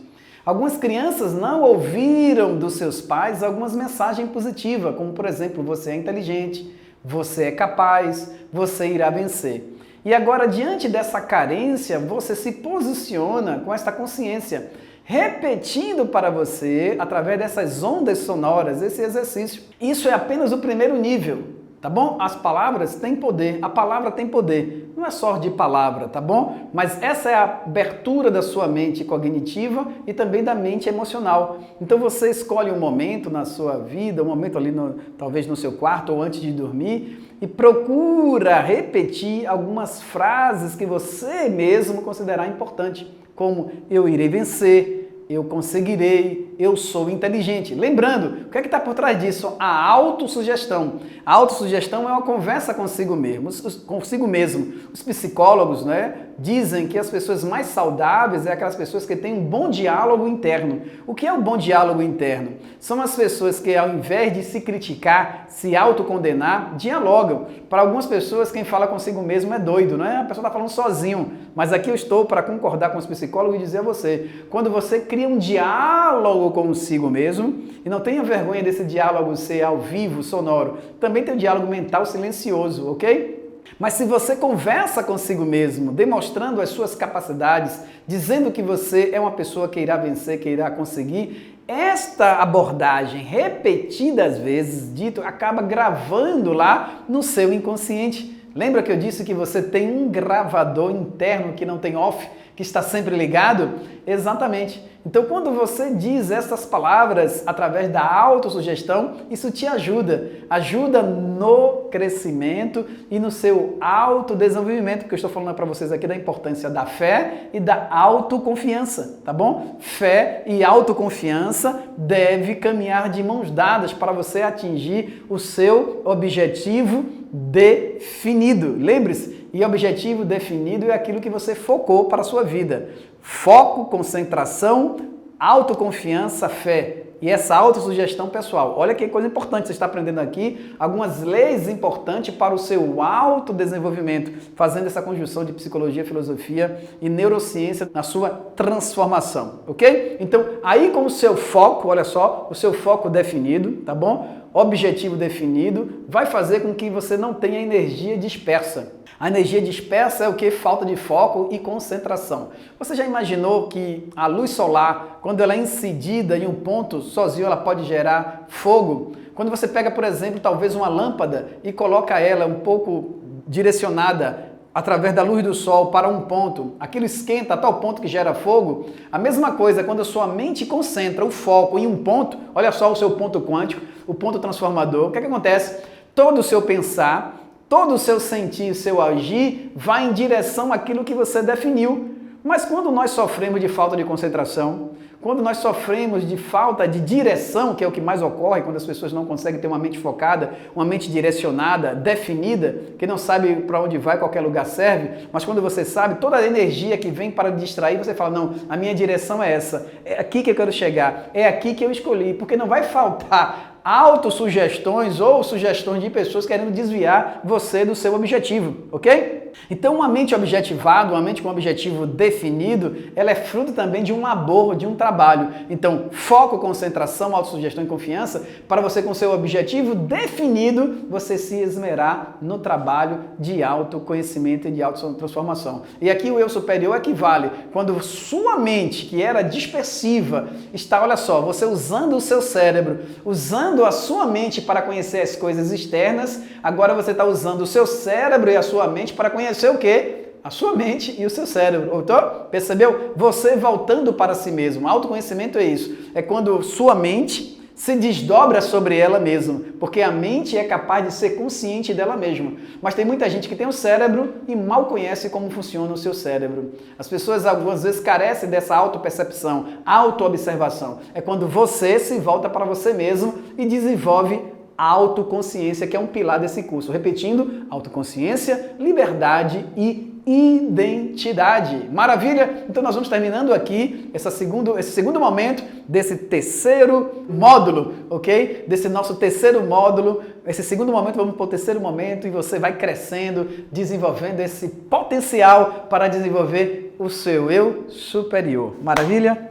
Algumas crianças não ouviram dos seus pais algumas mensagens positivas, como por exemplo, você é inteligente, você é capaz, você irá vencer. E agora, diante dessa carência, você se posiciona com esta consciência, repetindo para você, através dessas ondas sonoras, esse exercício. Isso é apenas o primeiro nível. Tá bom? As palavras têm poder, a palavra tem poder. Não é só de palavra, tá bom? Mas essa é a abertura da sua mente cognitiva e também da mente emocional. Então você escolhe um momento na sua vida, um momento ali, talvez no seu quarto ou antes de dormir, e procura repetir algumas frases que você mesmo considerar importante, como eu irei vencer, eu conseguirei, eu sou inteligente. Lembrando, o que é que está por trás disso? A autossugestão. A autossugestão é uma conversa consigo mesmo. Os psicólogos, né, dizem que as pessoas mais saudáveis são aquelas pessoas que têm um bom diálogo interno. O que é um bom diálogo interno? São as pessoas que, ao invés de se criticar, se autocondenar, dialogam. Para algumas pessoas, quem fala consigo mesmo é doido, não é? A pessoa está falando sozinho. Mas aqui eu estou para concordar com os psicólogos e dizer a você, quando você cria um diálogo consigo mesmo, e não tenha vergonha desse diálogo ser ao vivo, sonoro, também tem um diálogo mental silencioso, ok? Mas se você conversa consigo mesmo, demonstrando as suas capacidades, dizendo que você é uma pessoa que irá vencer, que irá conseguir, esta abordagem repetidas vezes, dito, acaba gravando lá no seu inconsciente. Lembra que eu disse que você tem um gravador interno que não tem off, que está sempre ligado? Exatamente. Então, quando você diz essas palavras através da autossugestão, isso te ajuda. Ajuda no crescimento e no seu autodesenvolvimento, porque eu estou falando para vocês aqui da importância da fé e da autoconfiança, tá bom? Fé e autoconfiança devem caminhar de mãos dadas para você atingir o seu objetivo definido. Lembre-se, e objetivo definido é aquilo que você focou para a sua vida. Foco, concentração, autoconfiança, fé. E essa autossugestão pessoal. Olha que coisa importante, você está aprendendo aqui algumas leis importantes para o seu autodesenvolvimento, fazendo essa conjunção de psicologia, filosofia e neurociência na sua transformação, ok? Então, aí com o seu foco, olha só, o seu foco definido, tá bom? Objetivo definido, vai fazer com que você não tenha energia dispersa. A energia dispersa é o que? Falta de foco e concentração. Você já imaginou que a luz solar, quando ela é incidida em um ponto, sozinho ela pode gerar fogo? Quando você pega, por exemplo, talvez uma lâmpada e coloca ela um pouco direcionada através da luz do sol para um ponto, aquilo esquenta a tal ponto que gera fogo. A mesma coisa quando a sua mente concentra o foco em um ponto, olha só o seu ponto quântico, o ponto transformador, o que é que acontece? Todo o seu pensar, todo o seu sentir, o seu agir vai em direção àquilo que você definiu. Mas quando nós sofremos de falta de concentração, quando nós sofremos de falta de direção, que é o que mais ocorre quando as pessoas não conseguem ter uma mente focada, uma mente direcionada, definida, que não sabe para onde vai, qualquer lugar serve, mas quando você sabe, toda a energia que vem para distrair, você fala, não, a minha direção é essa, é aqui que eu quero chegar, é aqui que eu escolhi, porque não vai faltar autossugestões ou sugestões de pessoas querendo desviar você do seu objetivo, ok? Então, uma mente objetivada, uma mente com objetivo definido, ela é fruto também de um labor, de um trabalho. Então, foco, concentração, autossugestão e confiança, para você com seu objetivo definido, você se esmerar no trabalho de autoconhecimento e de autotransformação. E aqui o eu superior equivale quando sua mente, que era dispersiva, está, olha só, você usando o seu cérebro, usando a sua mente para conhecer as coisas externas, agora você está usando o seu cérebro e a sua mente para conhecer o quê? A sua mente e o seu cérebro. Então, percebeu? Você voltando para si mesmo. Autoconhecimento é isso. É quando sua mente se desdobra sobre ela mesma, porque a mente é capaz de ser consciente dela mesma. Mas tem muita gente que tem um cérebro e mal conhece como funciona o seu cérebro. As pessoas algumas vezes carecem dessa autopercepção, autoobservação. É quando você se volta para você mesmo e desenvolve a autoconsciência, que é um pilar desse curso. Repetindo, autoconsciência, liberdade e identidade. Maravilha? Então nós vamos terminando aqui esse segundo momento desse terceiro módulo, ok? Desse nosso terceiro módulo. Esse segundo momento, vamos para o terceiro momento e você vai crescendo, desenvolvendo esse potencial para desenvolver o seu eu superior. Maravilha?